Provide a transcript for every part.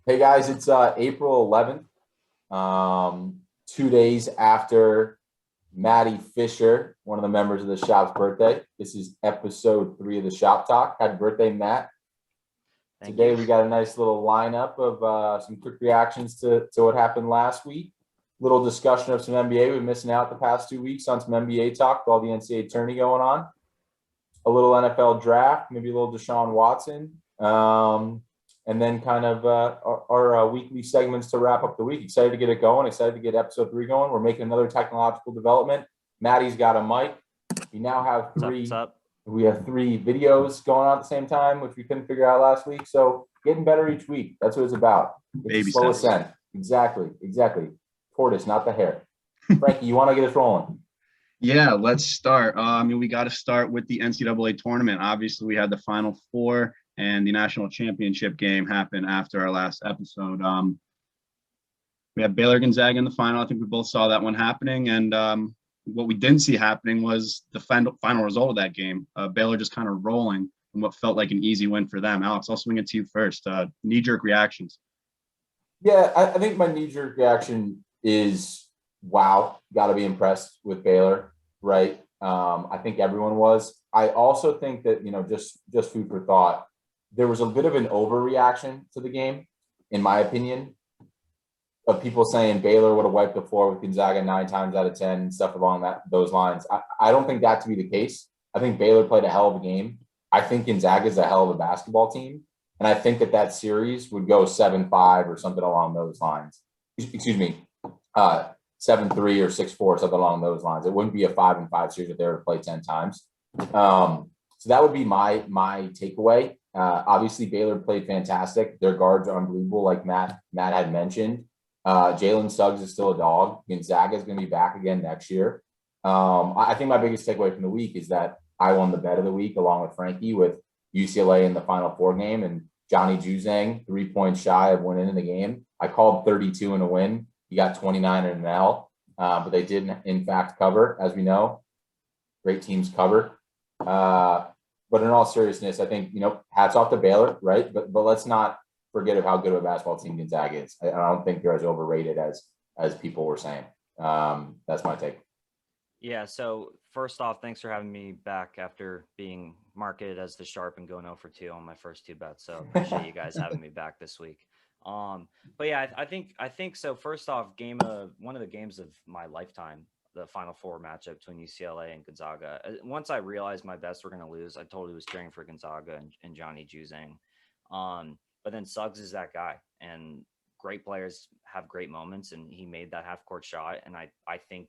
Hey guys, it's April 11th, 2 days after Maddie Fisher, one of the members of the shop's birthday. This is episode 3 of the Shop Talk. Happy birthday, Matt. Thank Today you. we got a nice little lineup of some quick reactions to what happened last week. Little discussion of some NBA. We've been missing out the past 2 weeks on some NBA talk with all the NCAA tourney going on. A little NFL draft, maybe a little Deshaun Watson. And then kind of our weekly segments to wrap up the week. Excited to get it going. Excited to get episode 3 going. We're making another technological development. Maddie's got a mic. We now have three. What's up? We have 3 videos going on at the same time, which we couldn't figure out last week. So getting better each week. That's what it's about. It's Baby a slow steps. ascent. Exactly. Tortoise, not the hare. Frankie, you want to get us rolling? Yeah, let's start. We got to start with the NCAA tournament. Obviously, we had the Final Four and the national championship game happen after our last episode. We had Baylor Gonzaga in the final. I think we both saw that one happening. And what we didn't see happening was the final result of that game. Baylor just kind of rolling and what felt like an easy win for them. Alex, I'll swing it to you first. Knee-jerk reactions. Yeah, I think my knee-jerk reaction is, wow, got to be impressed with Baylor, right? I think everyone was. I also think that, just food for thought, there was a bit of an overreaction to the game, in my opinion, of people saying Baylor would have wiped the floor with Gonzaga 9 times out of 10 and stuff along those lines. I don't think that to be the case. I think Baylor played a hell of a game. I think Gonzaga is a hell of a basketball team. And I think that series would go 7-5 or something along those lines. Excuse me, 7-3 or 6-4, something along those lines. It wouldn't be a 5-5 series if they were to play 10 times. So that would be my takeaway. Obviously, Baylor played fantastic. Their guards are unbelievable, like Matt had mentioned. Jalen Suggs is still a dog. Gonzaga is going to be back again next year. I think my biggest takeaway from the week is that I won the bet of the week along with Frankie with UCLA in the Final Four game, and Johnny Juzang 3 points shy of winning in the game. I called 32 in a win. He got 29 in an L, but they did in fact cover, as we know. Great teams cover. But in all seriousness, I think, hats off to Baylor, right? But let's not forget of how good of a basketball team Gonzaga is. I don't think they're as overrated as people were saying. That's my take. Yeah, so first off, thanks for having me back after being marketed as the sharp and going 0 for 2 on my first 2 bets. So appreciate you guys having me back this week. But yeah, I think so. First off, one of the games of my lifetime, the Final Four matchup between UCLA and Gonzaga. Once I realized my bets were going to lose, I totally was cheering for Gonzaga and Johnny Juzang. But then Suggs is that guy, and great players have great moments, and he made that half court shot, and I think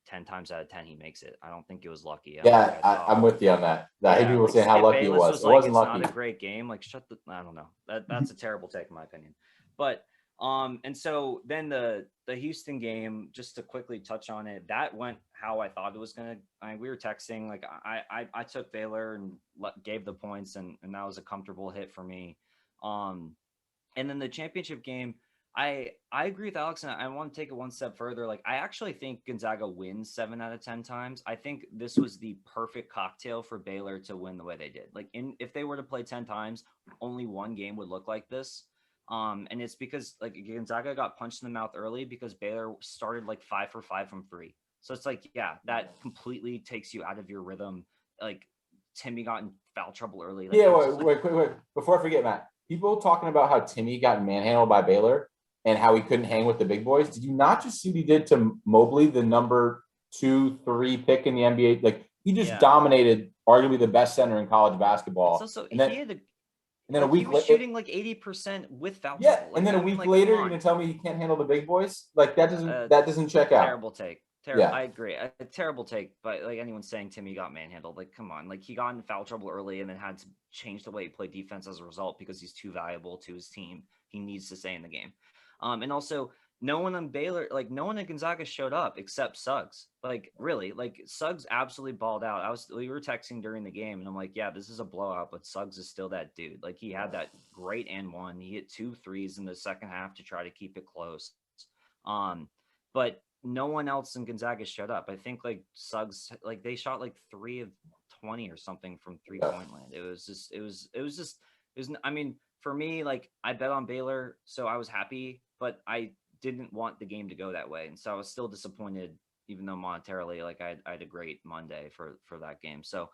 10 times out of 10 he makes it. I don't think it was lucky. I'm with you on that. I hate people saying how Skip lucky Bayless it was. It like, wasn't it's lucky. not a great game. Like, I don't know. That's a terrible take in my opinion. But and so then the Houston game, just to quickly touch on it, that went how I thought it was gonna. We were texting, like I took Baylor and gave the points, and that was a comfortable hit for me. And then the championship game, I agree with Alex, and I want to take it one step further. Like, I actually think Gonzaga wins 7 out of 10 times. I think this was the perfect cocktail for Baylor to win the way they did. Like, if they were to play 10 times, only one game would look like this. And it's because like Gonzaga got punched in the mouth early because Baylor started like 5 for 5 from 3. So it's like, yeah, that completely takes you out of your rhythm. Like, Timmy got in foul trouble early. Like, Wait. Before I forget, Matt, people talking about how Timmy got manhandled by Baylor and how he couldn't hang with the big boys. Did you not just see what he did to Mobley, the number 2-3 pick in the NBA? Like, he just dominated arguably the best center in college basketball. And then a week later, shooting like 80% with foul trouble. Yeah, and then a week later, you're gonna tell me he can't handle the big boys? Like, that doesn't check out. Terrible take. Yeah. I agree. A terrible take. But like, anyone saying Timmy got manhandled, like, come on. Like, he got in foul trouble early and then had to change the way he played defense as a result because he's too valuable to his team. He needs to stay in the game. And also, no one on Baylor, like, no one at Gonzaga showed up except Suggs. Like, really, like, Suggs absolutely balled out. We were texting during the game, and I'm like, yeah, this is a blowout, but Suggs is still that dude. Like, he had that great and one. He hit 2 threes in the second half to try to keep it close. But no one else in Gonzaga showed up. I think like Suggs, like, they shot like 3 of 20 or something from 3-point land. I mean, for me, like I bet on Baylor, so I was happy, but I didn't want the game to go that way, and so I was still disappointed, even though monetarily, like I had a great Monday for that game. So,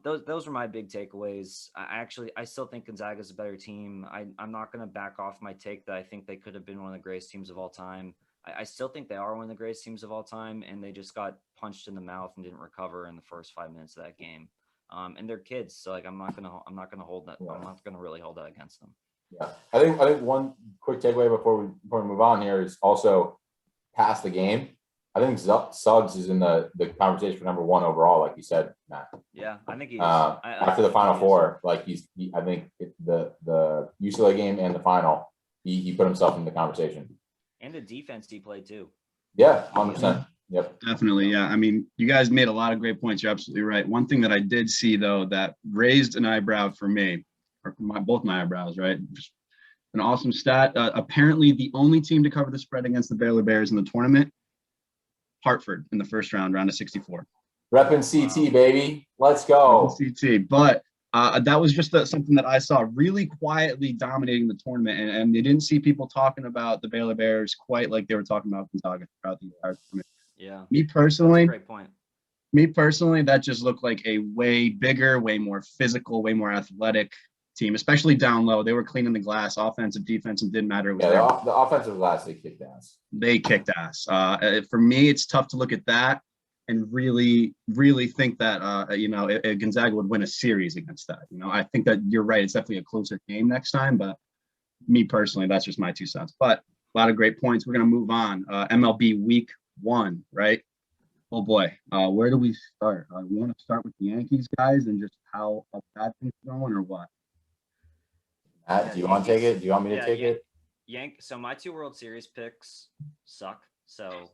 those were my big takeaways. I still think Gonzaga is a better team. I'm not going to back off my take that I think they could have been one of the greatest teams of all time. I still think they are one of the greatest teams of all time, and they just got punched in the mouth and didn't recover in the first 5 minutes of that game. And they're kids, so like I'm not gonna hold that. I'm not gonna really hold that against them. Yeah, I think one quick takeaway before we move on here is also past the game. I think Suggs is in the conversation for number one overall, like you said, Matt. Yeah, I think he is. After the Final Four, like I think the UCLA game and the final, he put himself in the conversation. And the defense he played too. Yeah, 100%. Yep. Definitely. Yeah. I mean, you guys made a lot of great points. You're absolutely right. One thing that I did see, though, that raised an eyebrow for me, or both my eyebrows, right? Just an awesome stat. Apparently, the only team to cover the spread against the Baylor Bears in the tournament, Hartford in the first round of 64. Repping CT, baby. Let's go. CT. But that was just something that I saw really quietly dominating the tournament. And they didn't see people talking about the Baylor Bears quite like they were talking about Gonzaga throughout the entire tournament. Yeah. Me personally, great point. That just looked like a way bigger, way more physical, way more athletic team, especially down low. They were cleaning the glass, offensive, defensive, didn't matter. The offensive glass, they kicked ass. They kicked ass. For me, it's tough to look at that and really, really think that, Gonzaga would win a series against that. I think that you're right. It's definitely a closer game next time, but me personally, that's just my 2 cents. But a lot of great points. We're going to move on. MLB Week 1, right? Oh boy, where do we start? We want to start with the Yankees, guys, and just how bad things are going, or what? Matt, do you want to take it? Do you want me to take it? So my 2 World Series picks suck. So,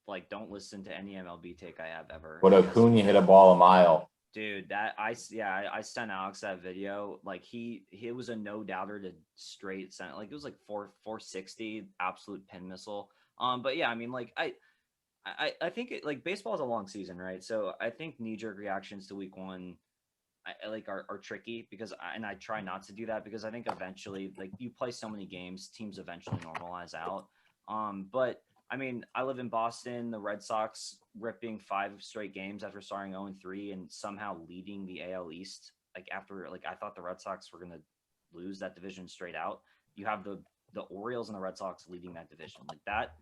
like, don't listen to any MLB take I have ever. But Acuna hit a ball a mile. Dude, that I sent Alex that video. Like he was a no doubter to straight center. Like it was like 460, absolute pin missile. But yeah, I mean, like I think like baseball is a long season, right? So I think knee-jerk reactions to week 1 are tricky because I try not to do that because I think eventually, like, you play so many games, teams eventually normalize out. But I mean, I live in Boston. The Red Sox ripping 5 straight games after starting 0-3 and somehow leading the AL East. Like after, like, I thought the Red Sox were going to lose that division straight out. You have the Orioles and the Red Sox leading that division like that.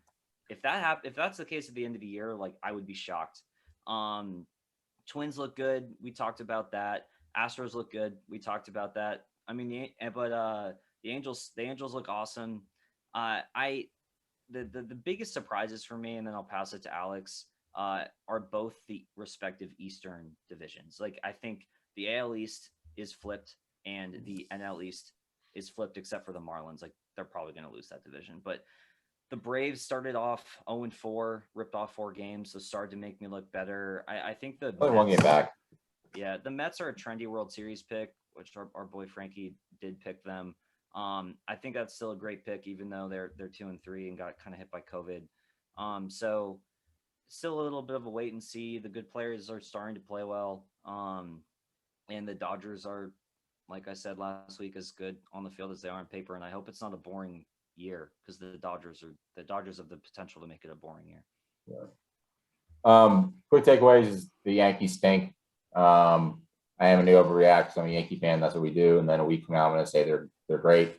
If that's the case at the end of the year, like, I would be shocked. Twins look good. We talked about that. Astros look good. We talked about that. I mean, the Angels look awesome. The biggest surprises for me, and then I'll pass it to Alex, are both the respective Eastern divisions. Like, I think the AL East is flipped and the NL East is flipped, except for the Marlins. Like, they're probably going to lose that division. But the Braves started off 0-4, ripped off 4 games, so started to make me look better. I think the Mets, one game back. Yeah, the Mets are a trendy World Series pick, which our boy Frankie did pick them. I think that's still a great pick, even though they're 2-3 and got kind of hit by COVID. So still a little bit of a wait and see. The good players are starting to play well. And the Dodgers are, like I said last week, as good on the field as they are on paper. And I hope it's not a boring year because the Dodgers have the potential to make it a boring year. Yeah. Quick takeaways is the Yankees stink. I am going to overreact. I'm a Yankee fan. That's what we do. And then a week from now, I'm going to say they're great.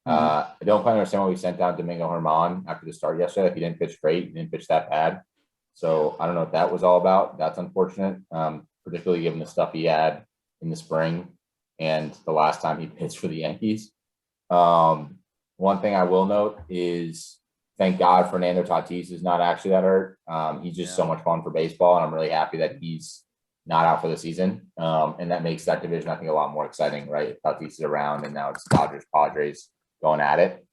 I don't quite understand why we sent down Domingo Germán after the start yesterday. If he didn't pitch great, he didn't pitch that bad. So I don't know what that was all about. That's unfortunate, particularly given the stuff he had in the spring and the last time he pitched for the Yankees. One thing I will note is, thank God Fernando Tatis is not actually that hurt. He's just so much fun for baseball, and I'm really happy that he's not out for the season. And that makes that division, I think, a lot more exciting, right? Tatis is around, and now it's Dodgers, Padres going at it.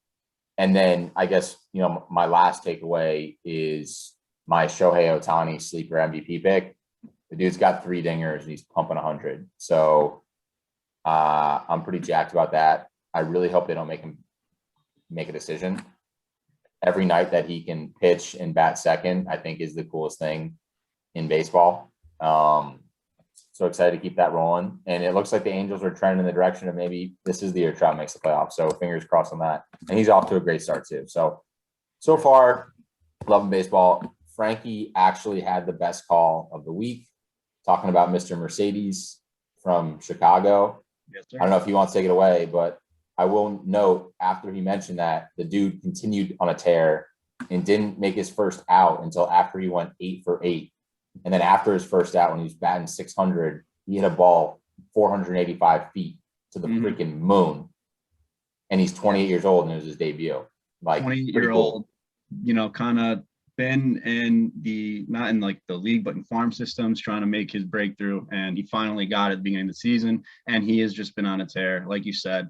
And then I guess, my last takeaway is my Shohei Ohtani sleeper MVP pick. The dude's got 3 dingers, and he's pumping 100. So I'm pretty jacked about that. I really hope they don't make him make a decision. Every night that he can pitch and bat second, I think, is the coolest thing in baseball. So excited to keep that rolling. And it looks like the Angels are trending in the direction of maybe this is the year Trout makes the playoffs. So fingers crossed on that. And he's off to a great start too. So far, loving baseball. Frankie actually had the best call of the week, talking about Mr. Mercedes from Chicago. Yes, sir. I don't know if he wants to take it away, but I will note after he mentioned that the dude continued on a tear and didn't make his first out until after he went 8 for 8. And then after his first out, when he was batting 600, he hit a ball 485 feet to the freaking moon. And he's 28 years old and it was his debut. Like 28-year-old, kind of been in not in like the league, but in farm systems, trying to make his breakthrough. And he finally got it at the beginning of the season. And he has just been on a tear. Like you said,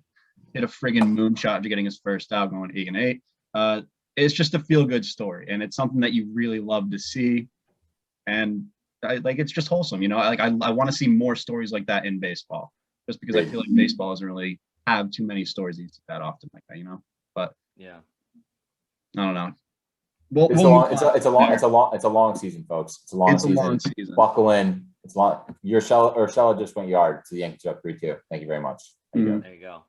hit a friggin' moonshot to getting his first out, going 8-8. It's just a feel-good story. And it's something that you really love to see. And it's just wholesome, I want to see more stories like that in baseball, just because I feel like baseball doesn't really have too many stories that often like that, but yeah, I don't know. It's a long season, folks. It's a long season. Buckle in. It's long. Urshela just went yard to the Yankees up 3-2. Thank you very much. There you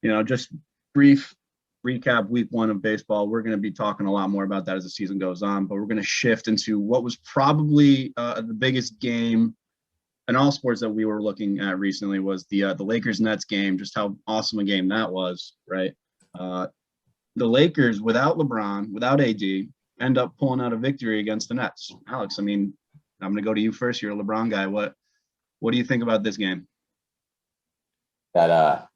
go. Just brief recap week 1 of baseball. We're going to be talking a lot more about that as the season goes on, but we're going to shift into what was probably the biggest game in all sports that we were looking at recently was the Lakers-Nets game, just how awesome a game that was, right? The Lakers, without LeBron, without AD, end up pulling out a victory against the Nets. Alex, I'm going to go to you first. You're a LeBron guy. What do you think about this game? That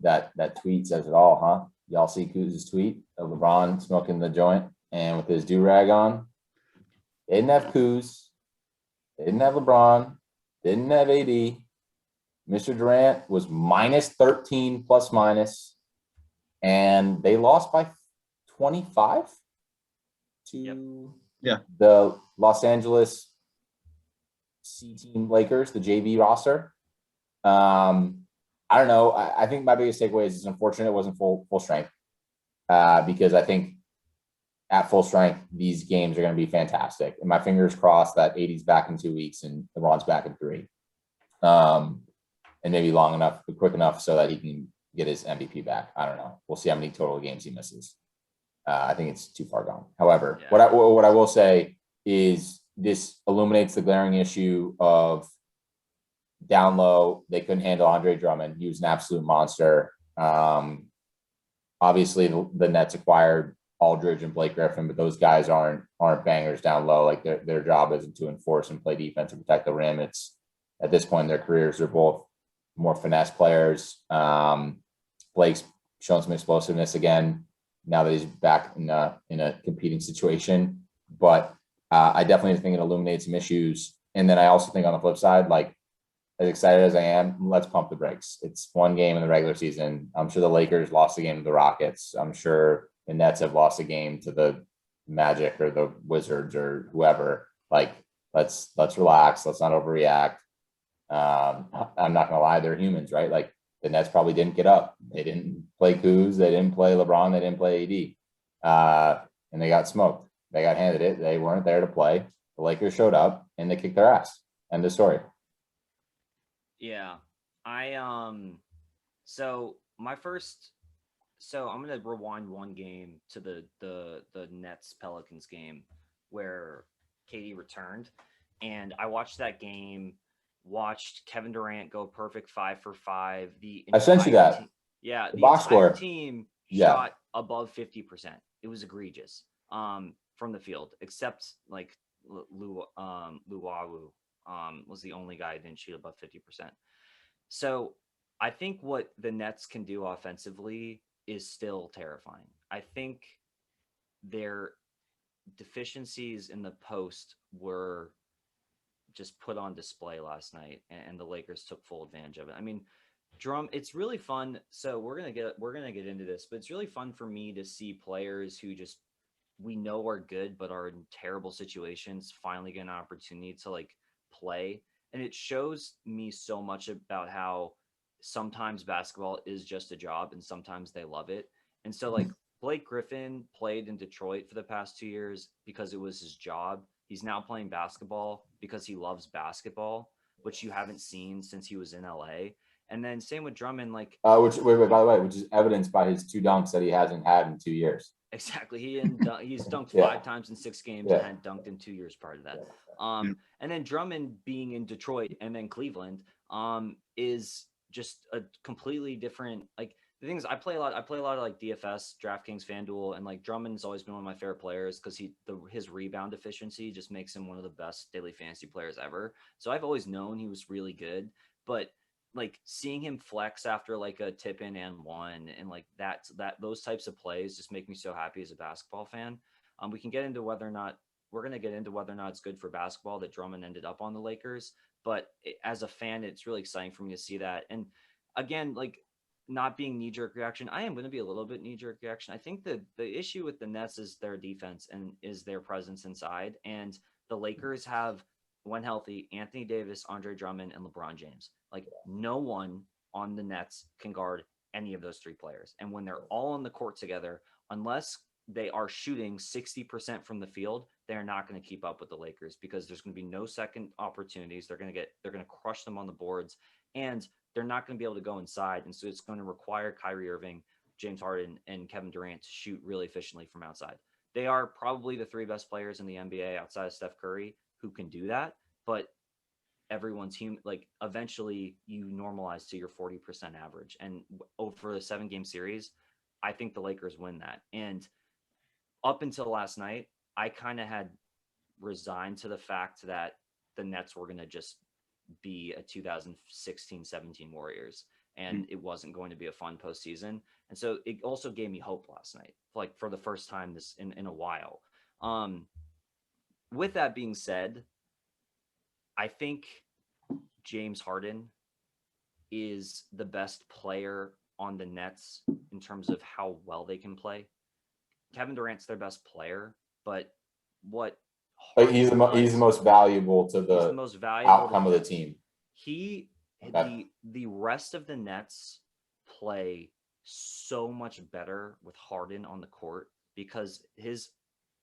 tweet says it all, huh? Y'all see Kuz's tweet of LeBron smoking the joint and with his do-rag on? They didn't have Kuz. They didn't have LeBron. Didn't have AD. Mr. Durant was minus 13 plus minus. And they lost by 25 to the Los Angeles C Team Lakers, the JV roster. I don't know. I think my biggest takeaway is it's unfortunate it wasn't full strength because I think at full strength, these games are going to be fantastic. And my fingers crossed that 80's back in 2 weeks and LeBron's back in 3. And maybe quick enough so that he can get his MVP back. I don't know. We'll see how many total games he misses. I think it's too far gone. However, what I will say is this illuminates the glaring issue of down low. They couldn't handle Andre Drummond. He was an absolute monster. Obviously, the Nets acquired Aldridge and Blake Griffin, but those guys aren't bangers down low. Like their job isn't to enforce and play defense and protect the rim. It's at this point in their careers, they're both more finesse players. Blake's shown some explosiveness again now that he's back in a competing situation. But I definitely think it illuminates some issues. And then I also think on the flip side, like as excited as I am, let's pump the brakes. It's one game in the regular season. I'm sure the Lakers lost a game to the Rockets. I'm sure the Nets have lost a game to the Magic or the Wizards or whoever. Like, let's relax. Let's not overreact. I'm not gonna lie, they're humans, right? Like the Nets probably didn't get up. They didn't play Kuz. They didn't play LeBron. They didn't play AD. And they got smoked. They got handed it. They weren't there to play. The Lakers showed up and they kicked their ass. End of story. Yeah. So I'm going to rewind one game to the Nets Pelicans game where KD returned, and I watched that game, watched Kevin Durant go perfect 5 for 5. I sent you that. The box entire score. Team shot above 50%. It was egregious from the field, except like Luwawu was the only guy who didn't shoot above 50%. So I think what the Nets can do offensively is still terrifying. I think their deficiencies in the post were just put on display last night, and the Lakers took full advantage of it. I mean, it's really fun. So we're gonna get into this, but it's really fun for me to see players who just we know are good but are in terrible situations finally get an opportunity to like play. And it shows me so much about how sometimes basketball is just a job and sometimes they love it. And so like Blake Griffin played in Detroit for the past 2 years because it was his job. He's now playing basketball because he loves basketball. which you haven't seen since he was in LA. And then same with Drummond, like which wait, by the way, which is evidenced by his 2 dunks that he hasn't had in 2 years. exactly. He's dunked Yeah. 5 times in 6 games Yeah. and hadn't dunked in 2 years prior to that. And then Drummond being in Detroit and then Cleveland is just a completely different, like, the thing is, I play a lot of like DFS, DraftKings, FanDuel, and like Drummond's always been one of my favorite players because his rebound efficiency just makes him one of the best daily fantasy players ever. So I've always known he was really good, but like seeing him flex after like a tip in and one, and like those types of plays just make me so happy as a basketball fan. We can get into whether or not we're going to get into whether or not it's good for basketball that Drummond ended up on the Lakers, but as a fan, it's really exciting for me to see that. And again, like, not being knee-jerk reaction, I am going to be a little bit knee-jerk reaction. I think the issue with the Nets is their defense and is their presence inside. And the Lakers have, when healthy, Anthony Davis, Andre Drummond, and LeBron James. Like, no one on the Nets can guard any of those 3 players. And when they're all on the court together, unless they are shooting 60% from the field, they're not going to keep up with the Lakers because there's going to be no second opportunities. They're going to crush them on the boards, and they're not going to be able to go inside. And so it's going to require Kyrie Irving, James Harden, and Kevin Durant to shoot really efficiently from outside. They are probably the 3 best players in the NBA outside of Steph Curry who can do that, but everyone's human. Like, eventually you normalize to your 40% average. And over the 7-game series, I think the Lakers win that. And up until last night, I kind of had resigned to the fact that the Nets were going to just be a 2016-17 Warriors, and it wasn't going to be a fun postseason. And so it also gave me hope last night, like for the first time this in a while. With that being said, I think James Harden is the best player on the Nets in terms of how well they can play. Kevin Durant's their best player, but what he's the most valuable to the most valuable outcome of the team. The rest of the Nets play so much better with Harden on the court because his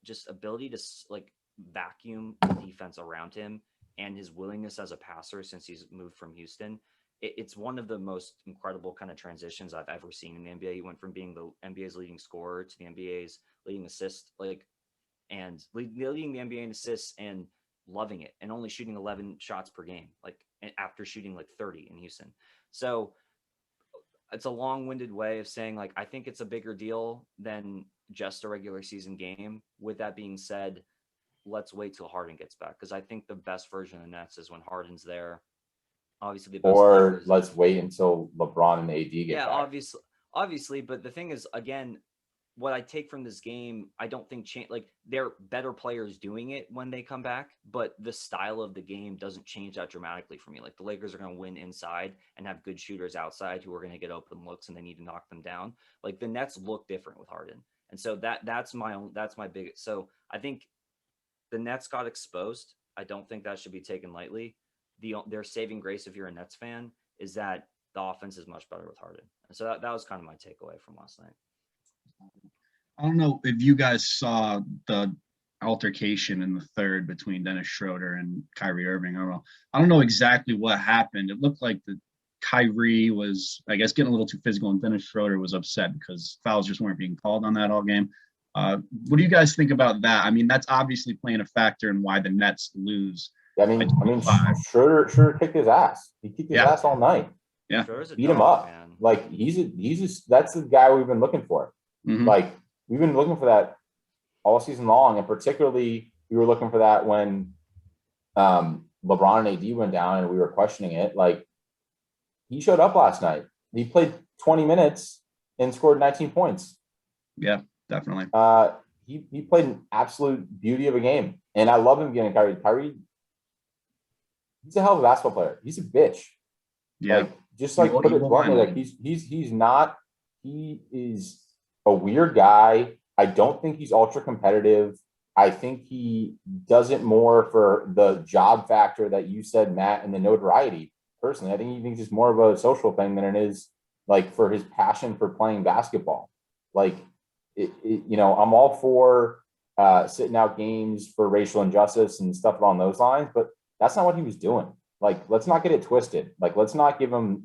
just ability to like vacuum the defense around him and his willingness as a passer since he's moved from Houston. It's one of the most incredible kind of transitions I've ever seen in the NBA. He went from being the NBA's leading scorer to the NBA's leading assist, and leading the NBA in assists and loving it, and only shooting 11 shots per game, like after shooting like 30 in Houston. So it's a long-winded way of saying, like, I think it's a bigger deal than just a regular season game. With that being said, let's wait till Harden gets back, because I think the best version of the Nets is when Harden's there. Obviously, the best or let's wait until LeBron and AD get back. Obviously, but the thing is, again, what I take from this game, I don't think like they're better players doing it when they come back, but the style of the game doesn't change that dramatically for me. Like, the Lakers are going to win inside and have good shooters outside who are going to get open looks and they need to knock them down. Like, the Nets look different with Harden. And so that's my biggest. So I think the Nets got exposed. I don't think that should be taken lightly. Their saving grace, if you're a Nets fan, is that the offense is much better with Harden. And so that was kind of my takeaway from last night. I don't know if you guys saw the altercation in the third between Dennis Schroeder and Kyrie Irving. I don't know exactly what happened. It looked like Kyrie was, I guess, getting a little too physical, and Dennis Schroeder was upset because fouls just weren't being called on that all game. What do you guys think about that? I mean, that's obviously playing a factor in why the Nets lose. I mean, Schroeder kicked his ass. He kicked his ass all night. Yeah, beat him up. Man. Like, that's the guy we've been looking for. Mm-hmm. Like, we've been looking for that all season long, and particularly we were looking for that when LeBron and AD went down and we were questioning it. Like, he showed up last night. He played 20 minutes and scored 19 points. Yeah, definitely. He played an absolute beauty of a game, and I love him getting Kyrie. Kyrie, he's a hell of a basketball player. He's a bitch. Yeah. Like, just like put it bluntly, like he's not. He is a weird guy. I don't think he's ultra competitive. I think he does it more for the job factor that you said, Matt, and the notoriety. Personally, I think he thinks it's more of a social thing than it is like for his passion for playing basketball. Like, I'm all for sitting out games for racial injustice and stuff along those lines, but that's not what he was doing. Like, let's not get it twisted. Like, let's not give him,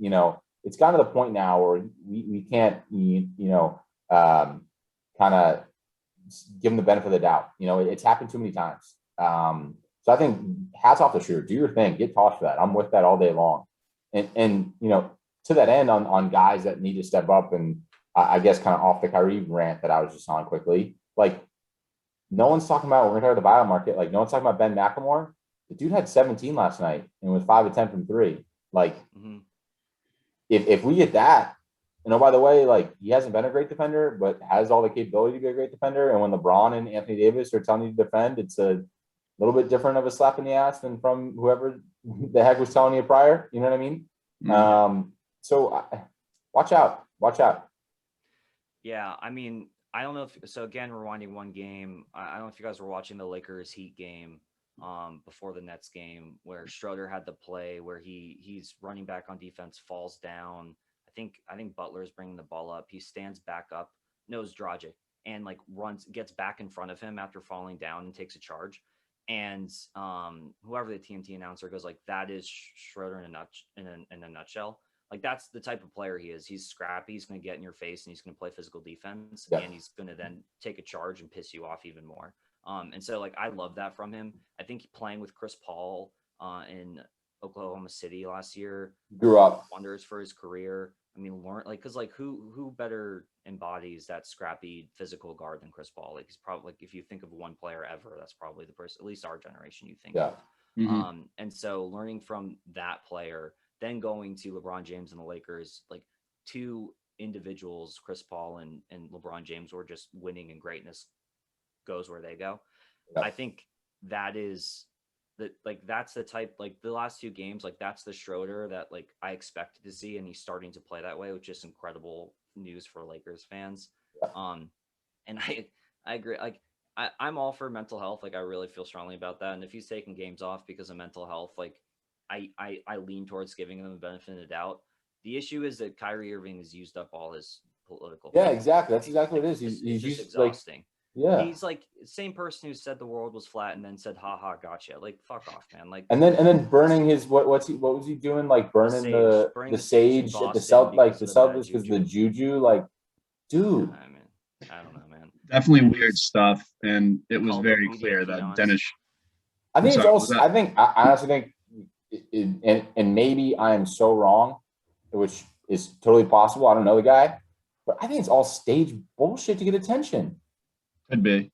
it's gotten to the point now where we can't, kind of give him the benefit of the doubt. It's happened too many times. So I think hats off to Shooter. Do your thing. Get tossed for that. I'm with that all day long. And to that end, on guys that need to step up, and I guess kind of off the Kyrie rant that I was just on quickly, like, no one's talking about, we're going to talk about the buyout market. Like, no one's talking about Ben McLemore. The dude had 17 last night and was 5 of 10 from 3. Like, if we get that, by the way, like, he hasn't been a great defender, but has all the capability to be a great defender. And when LeBron and Anthony Davis are telling you to defend, it's a little bit different of a slap in the ass than from whoever the heck was telling you prior. You know what I mean? So watch out. Yeah, I mean, I don't know so again, rewinding one game, I don't know if you guys were watching the Lakers Heat game before the Nets game, where Schroeder had the play where he's running back on defense, falls down. I think Butler's bringing the ball up. He stands back up, knows Dragic, and like gets back in front of him after falling down and takes a charge. And whoever the TNT announcer goes like, that is Schroeder in a nutshell. Like, that's the type of player he is. He's scrappy. He's going to get in your face and he's going to play physical defense, and he's going to then take a charge and piss you off even more. And so, like, I love that from him. I think playing with Chris Paul in Oklahoma City last year grew up wonders for his career. I mean, because like who better embodies that scrappy physical guard than Chris Paul? Like, he's probably, like, if you think of one player ever, that's probably the person, at least our generation, you think of. And so learning from that player, then going to LeBron James and the Lakers, like, two individuals, Chris Paul and LeBron James, were just winning, and greatness goes where they go. I think that is that's the type, like, the last 2 games, like, that's the Schroeder that, like, I expected to see, and he's starting to play that way, which is incredible news for Lakers fans. And I agree. Like, I'm all for mental health. Like, I really feel strongly about that. And if he's taking games off because of mental health, like, I lean towards giving him the benefit of the doubt. The issue is that Kyrie Irving has used up all his political. Yeah, exactly. That's exactly what it is. He's just just exhausting. Like, he's like same person who said the world was flat and then said, "Ha ha, gotcha." Like, fuck off, man. Like, and then burning his what was he doing? Like, burning the sage at the Celtics because the juju. Like, dude. I mean, I don't know, man. Definitely weird stuff, and it was very clear that Dennis. I honestly think, and maybe I am so wrong, which is totally possible. I don't know the guy, but I think it's all stage bullshit to get attention. Could be.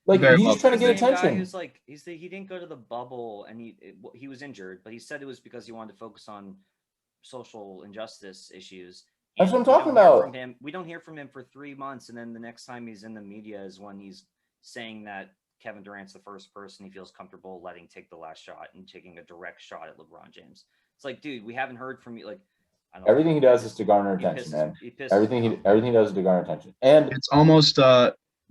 Like, he's trying to get attention. Who's like, he didn't go to the bubble, and he was injured, but he said it was because he wanted to focus on social injustice issues. That's what I'm talking about. We don't hear from him for 3 months, and then the next time he's in the media is when he's saying that Kevin Durant's the first person he feels comfortable letting take the last shot and taking a direct shot at LeBron James. It's like, dude, we haven't heard from you. Like, everything he does is to garner attention, man. Everything he does is to garner attention, and it's almost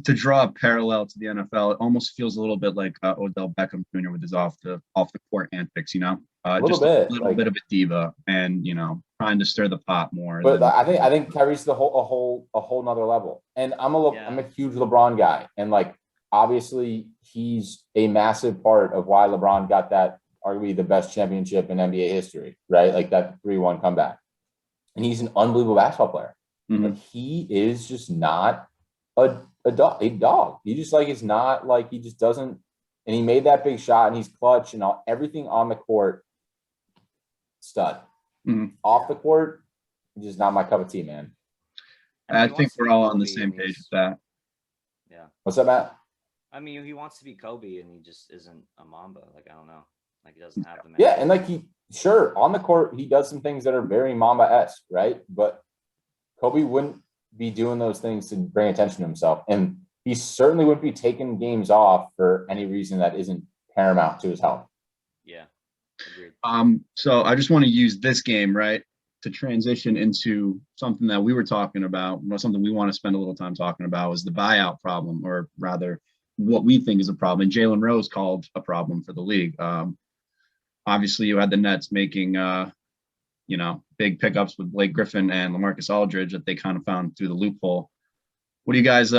to draw a parallel to the NFL. It almost feels a little bit like Odell Beckham Jr. with his off the court antics, a little bit of a diva, and trying to stir the pot more. But I think Kyrie's a whole nother level, and I'm a huge LeBron guy, and like, obviously he's a massive part of why LeBron got that arguably the best championship in NBA history, right? Like, that 3-1 comeback, and he's an unbelievable basketball player. But he is just not a dog. He just, like, is not, like, he just doesn't. And he made that big shot, and he's clutch and everything on the court. Stud. Off the court, just not my cup of tea, man. I think we're all on the same page with that. Yeah. What's up, Matt? I mean, he wants to be Kobe, and he just isn't a Mamba. Like, I don't know. Like, he doesn't have the. Yeah, and like, on the court, he does some things that are very Mamba-esque, right? But Kobe wouldn't be doing those things to bring attention to himself, and he certainly wouldn't be taking games off for any reason that isn't paramount to his health. Yeah. Agreed. So I just want to use this game, right, to transition into something that we were talking about, something we want to spend a little time talking about, is the buyout problem, or rather what we think is a problem, and Jalen Rose called a problem for the league. Obviously, you had the Nets making, big pickups with Blake Griffin and LaMarcus Aldridge that they kind of found through the loophole. What do you guys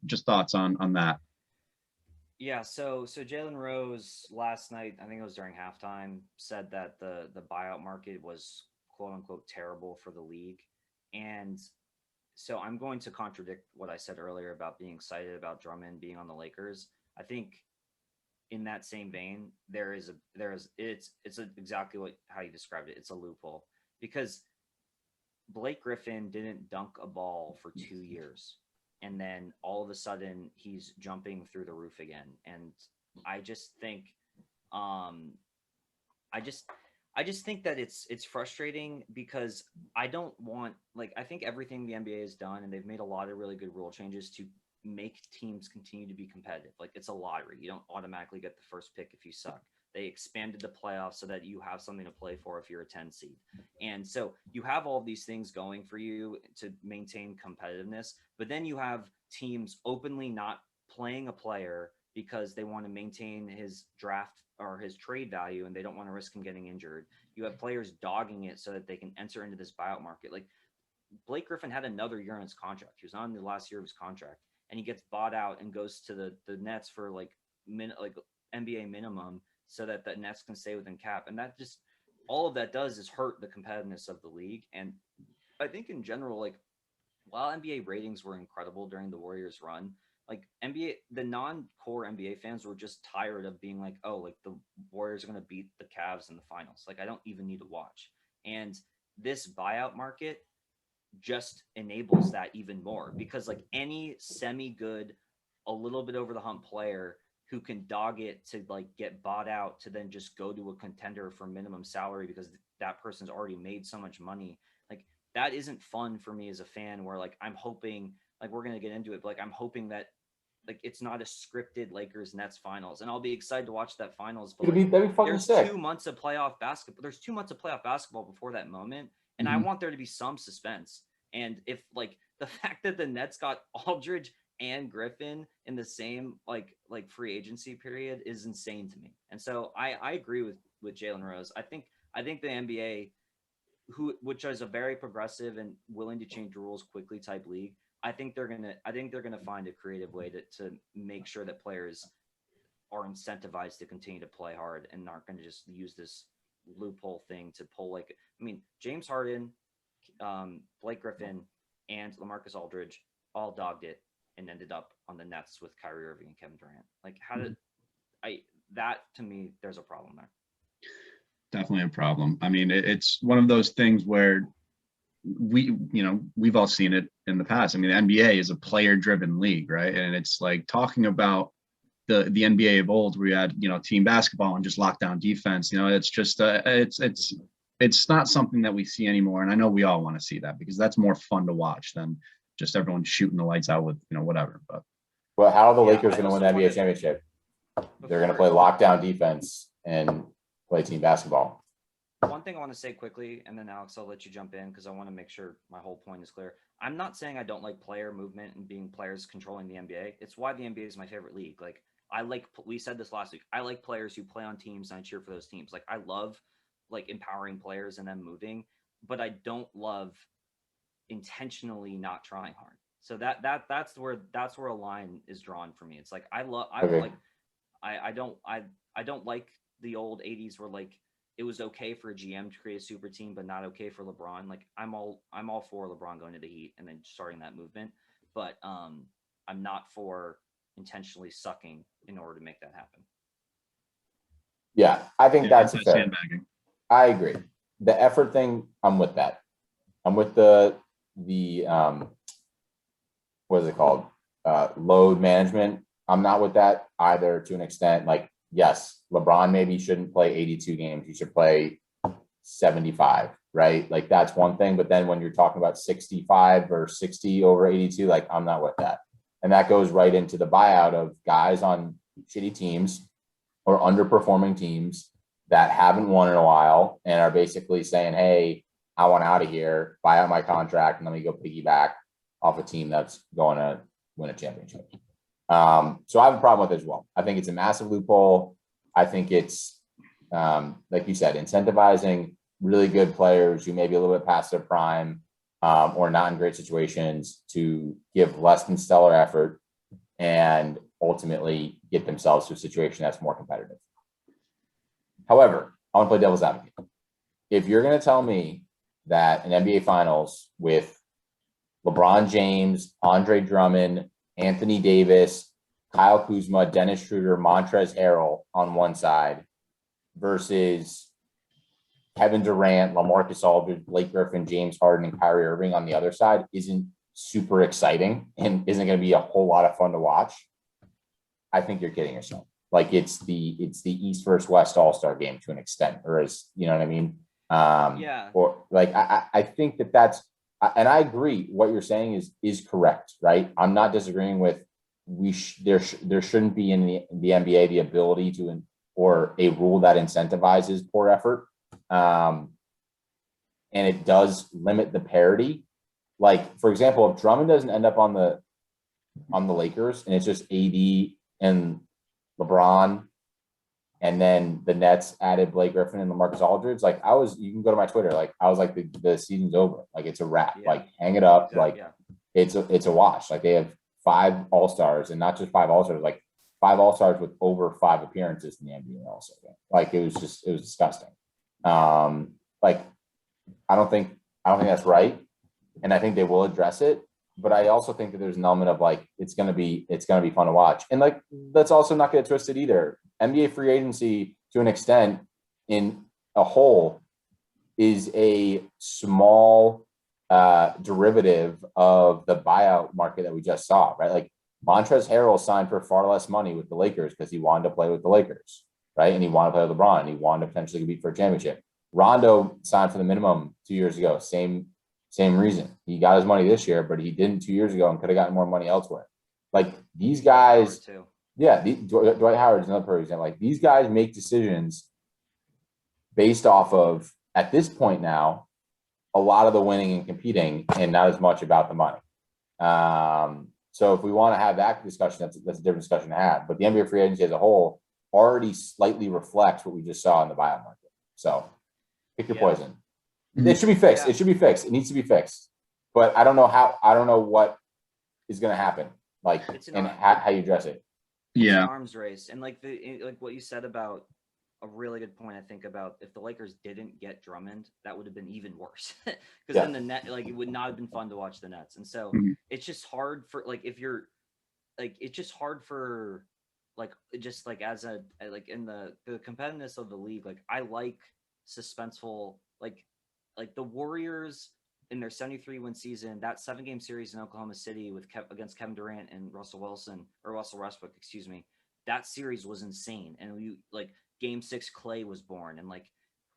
just thoughts on that? Yeah, so Jalen Rose last night, I think it was during halftime, said that the buyout market was quote unquote terrible for the league. And so I'm going to contradict what I said earlier about being excited about Drummond being on the Lakers. I think in that same vein, exactly what how you described it. It's a loophole because Blake Griffin didn't dunk a ball for 2 years, and then all of a sudden he's jumping through the roof again. And I just think, um, I just I just think that it's frustrating because I don't want, like, I think everything the NBA has done, and they've made a lot of really good rule changes to make teams continue to be competitive. Like, it's a lottery. You don't automatically get the first pick if you suck. They expanded the playoffs so that you have something to play for if you're a 10 seed. And so you have all these things going for you to maintain competitiveness, but then you have teams openly not playing a player because they want to maintain his draft or his trade value and they don't want to risk him getting injured. You have players dogging it so that they can enter into this buyout market. Like, Blake Griffin had another year on his contract. He was on the last year of his contract, and he gets bought out and goes to the Nets for like NBA minimum so that the Nets can stay within cap. And that just, all of that does is hurt the competitiveness of the league. And I think in general, like, while NBA ratings were incredible during the Warriors run, like, the non-core NBA fans were just tired of being like, oh, like, the Warriors are going to beat the Cavs in the finals. Like, I don't even need to watch. And this buyout market just enables that even more because, like, any semi-good, a little bit over the hump player who can dog it to, like, get bought out to then just go to a contender for minimum salary because that person's already made so much money. Like, that isn't fun for me as a fan, where, like, I'm hoping, like, we're going to get into it, but, like, I'm hoping that, like, it's not a scripted Lakers Nets finals, and I'll be excited to watch that finals. But, like, That'd be fucking there's sick. 2 months of playoff basketball. There's 2 months of playoff basketball before that moment, and I Mhm. want there to be some suspense. And if, like, the fact that the Nets got Aldridge and Griffin in the same like free agency period is insane to me. And so I agree with Jalen Rose. I think the NBA, which is a very progressive and willing to change rules quickly type league, I think they're gonna find a creative way to make sure that players are incentivized to continue to play hard and aren't going to just use this loophole thing to pull, like, I mean, James Harden, Blake Griffin, and LaMarcus Aldridge all dogged it and ended up on the Nets with Kyrie Irving and Kevin Durant. Like, how did I that to me, there's a problem there. Definitely a problem. I mean, it's one of those things where we've all seen it in the past. I mean, the NBA is a player-driven league, right? And it's like talking about the NBA of old, where you had team basketball and just lockdown defense. It's just it's not something that we see anymore. And I know we all want to see that because that's more fun to watch than just everyone shooting the lights out with whatever. But Well, how are the Yeah, Lakers I going to win also the NBA wanted- championship? They're going to before- play lockdown defense and play team basketball. One thing I want to say quickly, and then Alex, I'll let you jump in because I want to make sure my whole point is clear. I'm not saying I don't like player movement and being players controlling the NBA. It's why the NBA is my favorite league. Like, we said this last week, I like players who play on teams and I cheer for those teams. Like, I love, like, empowering players and them moving, but I don't love intentionally not trying hard. So that's where a line is drawn for me. It's like, Okay. I don't like the old 80s where, like, it was okay for a GM to create a super team, but not okay for LeBron. Like, I'm all for LeBron going to the Heat and then starting that movement, but I'm not for intentionally sucking in order to make that happen. Yeah, I think that's fair. sandbagging. I agree. The effort thing, I'm with that. I'm with the what is it called? Load management. I'm not with that either to an extent. Like, yes, LeBron maybe shouldn't play 82 games. He should play 75, right? Like, that's one thing. But then when you're talking about 65 or 60 over 82, like, I'm not with that. And that goes right into the buyout of guys on shitty teams or underperforming teams that haven't won in a while and are basically saying, hey, I want out of here, buy out my contract, and let me go piggyback off a team that's going to win a championship. So I have a problem with it as well. I think it's a massive loophole. I think it's, like you said, incentivizing really good players who may be a little bit past their prime or not in great situations to give less than stellar effort and ultimately get themselves to a situation that's more competitive. However, I want to play devil's advocate. If you're going to tell me that an NBA Finals with LeBron James, Andre Drummond, Anthony Davis, Kyle Kuzma, Dennis Schroeder, Montrezl Harrell on one side versus Kevin Durant, LaMarcus Aldridge, Blake Griffin, James Harden, and Kyrie Irving on the other side isn't super exciting and isn't going to be a whole lot of fun to watch, I think you're kidding yourself. Like it's the East versus West All-Star game to an extent, or as you know what I mean? Yeah. Or like I think that's, and I agree what you're saying is correct, right? I'm not disagreeing with there shouldn't be in the NBA the ability to or a rule that incentivizes poor effort. And it does limit the parity. Like, for example, if Drummond doesn't end up on the Lakers and it's just AD and LeBron, and then the Nets added Blake Griffin and LaMarcus Aldridge, like you can go to my Twitter, like I was like the season's over, like it's a wrap, like hang it up, like it's a wash. Like they have 5 All-Stars, and not just 5 All-Stars, like 5 All-Stars with over 5 appearances in the NBA All-Star game. Like it was disgusting. Like I don't think that's right, and I think they will address it. But I also think that there's an element of like it's gonna be fun to watch, and like let's also not get twisted either. NBA free agency to an extent in a whole is a small derivative of the buyout market that we just saw, right? Like Montrezl Harrell signed for far less money with the Lakers because he wanted to play with the Lakers, right? And he wanted to play with LeBron, and he wanted to potentially compete for a championship. Rondo signed for the minimum 2 years ago. Same reason. He got his money this year, but he didn't 2 years ago and could have gotten more money elsewhere. Like these guys, Dwight Howard is another perfect example. Like these guys make decisions based off of, at this point now, a lot of the winning and competing, and not as much about the money. So if we want to have that discussion, that's a different discussion to have. But the NBA free agency as a whole already slightly reflects what we just saw in the buyout market. So pick your poison. It should be fixed. Yeah. It should be fixed. It needs to be fixed. But I don't know how. I don't know what is going to happen. Like and how you address it. It's an arms race, and like what you said about a really good point. I think about if the Lakers didn't get Drummond, that would have been even worse because then the net, like it would not have been fun to watch the Nets. And so it's just hard for like if you're like it's just hard for like just like as a like in the competitiveness of the league. Like I like suspenseful like the Warriors in their 73-win season, that 7-game series in Oklahoma City against Kevin Durant and Russell Westbrook, excuse me. That series was insane. And Game 6 Clay was born,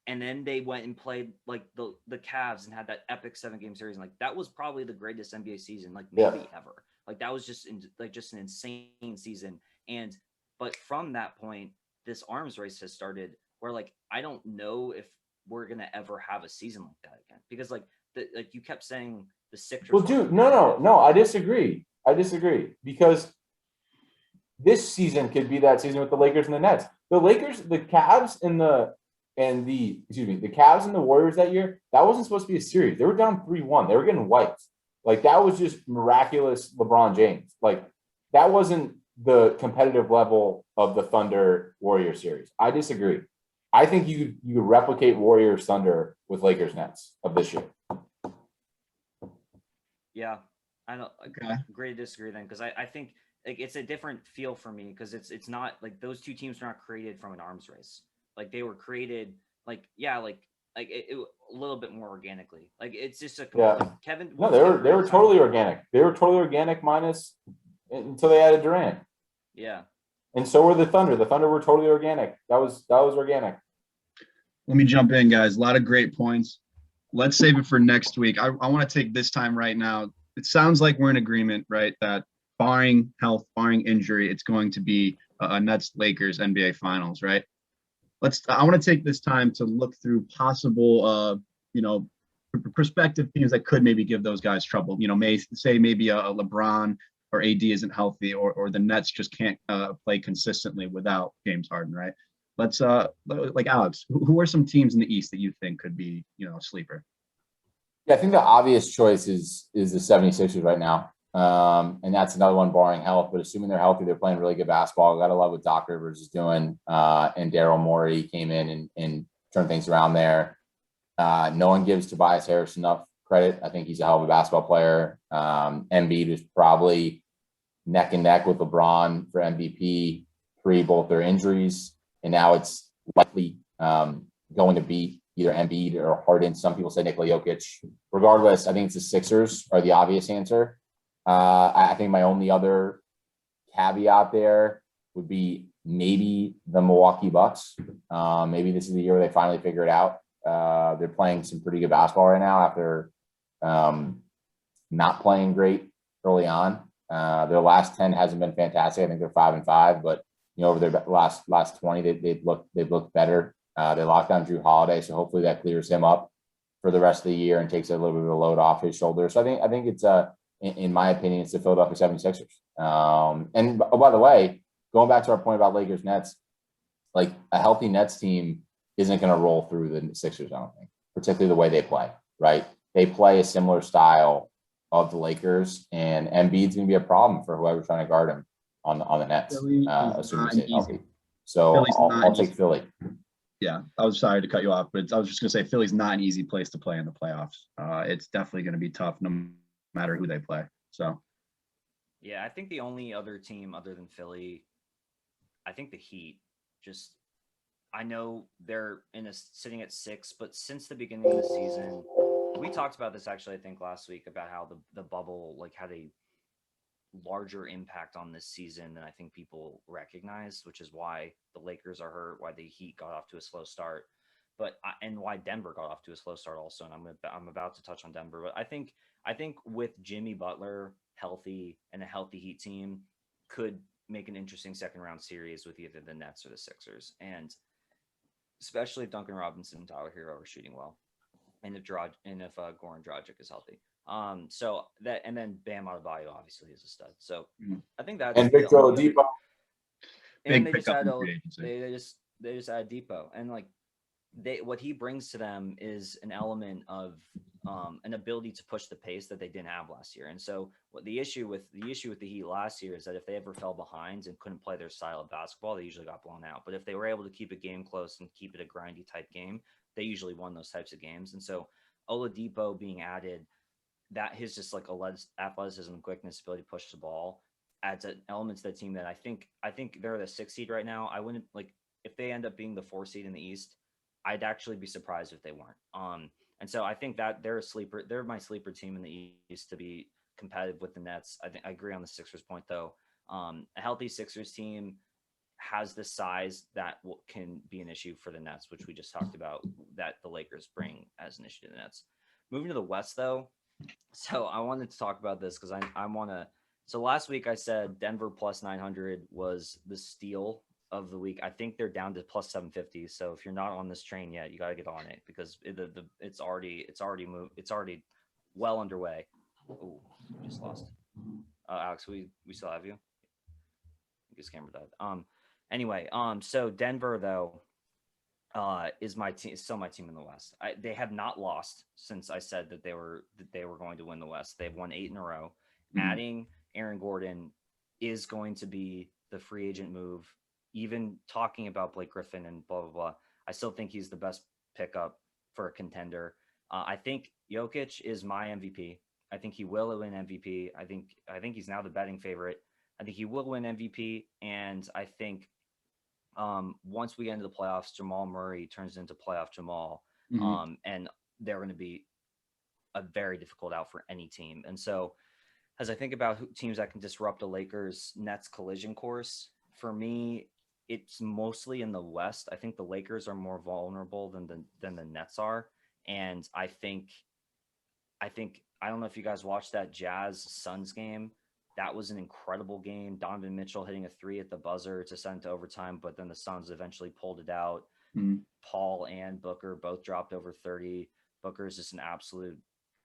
and then they went and played like the Cavs and had that epic 7-game series. And that was probably the greatest NBA season, maybe ever. Like that was just an insane season. But from that point, this arms race has started where I don't know if we're gonna ever have a season like that again, because you kept saying the Sixers. Well, dude, no, I disagree because this season could be that season with the Lakers and the Nets. The Cavs and the Cavs and the Warriors that year, that wasn't supposed to be a series. They were down 3-1. They were getting wiped. Like that was just miraculous LeBron James. Like that wasn't the competitive level of the Thunder Warrior series. I disagree. I think you could replicate Warriors Thunder with Lakers Nets of this year. Yeah, I don't agree to disagree then, because I think it's a different feel for me, because it's not like those two teams were not created from an arms race. Like they were created a little bit more organically. Like it's just Kevin. No, they were totally organic. They were totally organic minus until they added Durant. Yeah. And so were the Thunder. The Thunder were totally organic. That was organic. Let me jump in, guys. A lot of great points. Let's save it for next week. I want to take this time right now. It sounds like we're in agreement, right, that barring health, barring injury, it's going to be a Nets-Lakers NBA Finals, right? I want to take this time to look through possible, prospective teams that could maybe give those guys trouble. Maybe a LeBron or AD isn't healthy, or the Nets just can't play consistently without James Harden, right? Let's Alex, who are some teams in the East that you think could be, a sleeper? Yeah, I think the obvious choice is the 76ers right now. And that's another one barring health, but assuming they're healthy, they're playing really good basketball. Gotta love what Doc Rivers is doing. And Daryl Morey came in and turned things around there. No one gives Tobias Harris enough credit. I think he's a hell of a basketball player. Embiid was probably neck and neck with LeBron for MVP pre both their injuries. And now it's likely going to be either Embiid or Harden. Some people say Nikola Jokic. Regardless, I think it's the Sixers are the obvious answer. I think my only other caveat there would be maybe the Milwaukee Bucks. Maybe this is the year where they finally figure it out. They're playing some pretty good basketball right now after not playing great early on. Their last 10 hasn't been fantastic. I think they're 5-5, but over their last 20, they've looked better. They locked down Drew Holiday, so hopefully that clears him up for the rest of the year and takes a little bit of a load off his shoulders. So I think it's in my opinion, it's the Philadelphia 76ers. And by the way, going back to our point about Lakers Nets, like a healthy Nets team isn't going to roll through the Sixers, I don't think, particularly the way they play, right? They play a similar style of the Lakers, and Embiid's going to be a problem for whoever's trying to guard him on the Nets, assuming he's healthy. So I'll take Philly. Yeah, I was sorry to cut you off, but I was just going to say Philly's not an easy place to play in the playoffs. It's definitely going to be tough no matter who they play. So, yeah, I think the only other team other than Philly, I think the Heat. Just, I know they're sitting at 6, but since the beginning of the season, we talked about this actually, I think last week, about how the bubble like had a larger impact on this season than I think people recognized, which is why the Lakers are hurt, why the Heat got off to a slow start, and why Denver got off to a slow start also. And I'm about to touch on Denver, but I think with Jimmy Butler healthy and a healthy Heat team could make an interesting second round series with either the Nets or the Sixers, and especially if Duncan Robinson and Tyler Hero are shooting well, and if Goran Dragic is healthy. So that, and then Bam Adebayo obviously is a stud. So I think that's and Victor Oladipo. And they just add Depot, and like what he brings to them is an element of an ability to push the pace that they didn't have last year. And so what the issue with the Heat last year is that if they ever fell behind and couldn't play their style of basketball, they usually got blown out. But if they were able to keep a game close and keep it a grindy type game, they usually won those types of games. And so Oladipo being added, that his just like athleticism, quickness, ability to push the ball adds an element to that team that I think they're the 6th seed right now. I wouldn't, like, if they end up being the 4th seed in the East, I'd actually be surprised if they weren't. And so I think that they're a sleeper. They're my sleeper team in the East to be competitive with the Nets. I agree on the Sixers point though. A healthy Sixers team has the size that can be an issue for the Nets, which we just talked about that the Lakers bring as an issue to the Nets. Moving to the West though. So I wanted to talk about this because I want to. So last week I said Denver plus 900 was the steal of the week. I think they're down to plus 750. So if you're not on this train yet, you got to get on it because it's already well underway. Oh, just lost. Alex, we still have you. I guess camera died. Anyway, so Denver though is my team, still my team in the West. They have not lost since I said that they were going to win the West. They've won 8 in a row. Mm-hmm. Adding Aaron Gordon is going to be the free agent move. Even talking about Blake Griffin and blah blah blah, I still think he's the best pickup for a contender. I think Jokic is my MVP. I think he will win MVP. I think he's now the betting favorite. I think he will win MVP, and I think once we get into the playoffs, Jamal Murray turns into playoff Jamal, and they're going to be a very difficult out for any team. And so, as I think about teams that can disrupt the Lakers Nets collision course, for me, it's mostly in the West. I think the Lakers are more vulnerable than the Nets are, and I don't know if you guys watched that Jazz Suns game. That was an incredible game. Donovan Mitchell hitting a 3 at the buzzer to send to overtime, but then the Suns eventually pulled it out. Paul and Booker both dropped over 30. Booker is just an absolute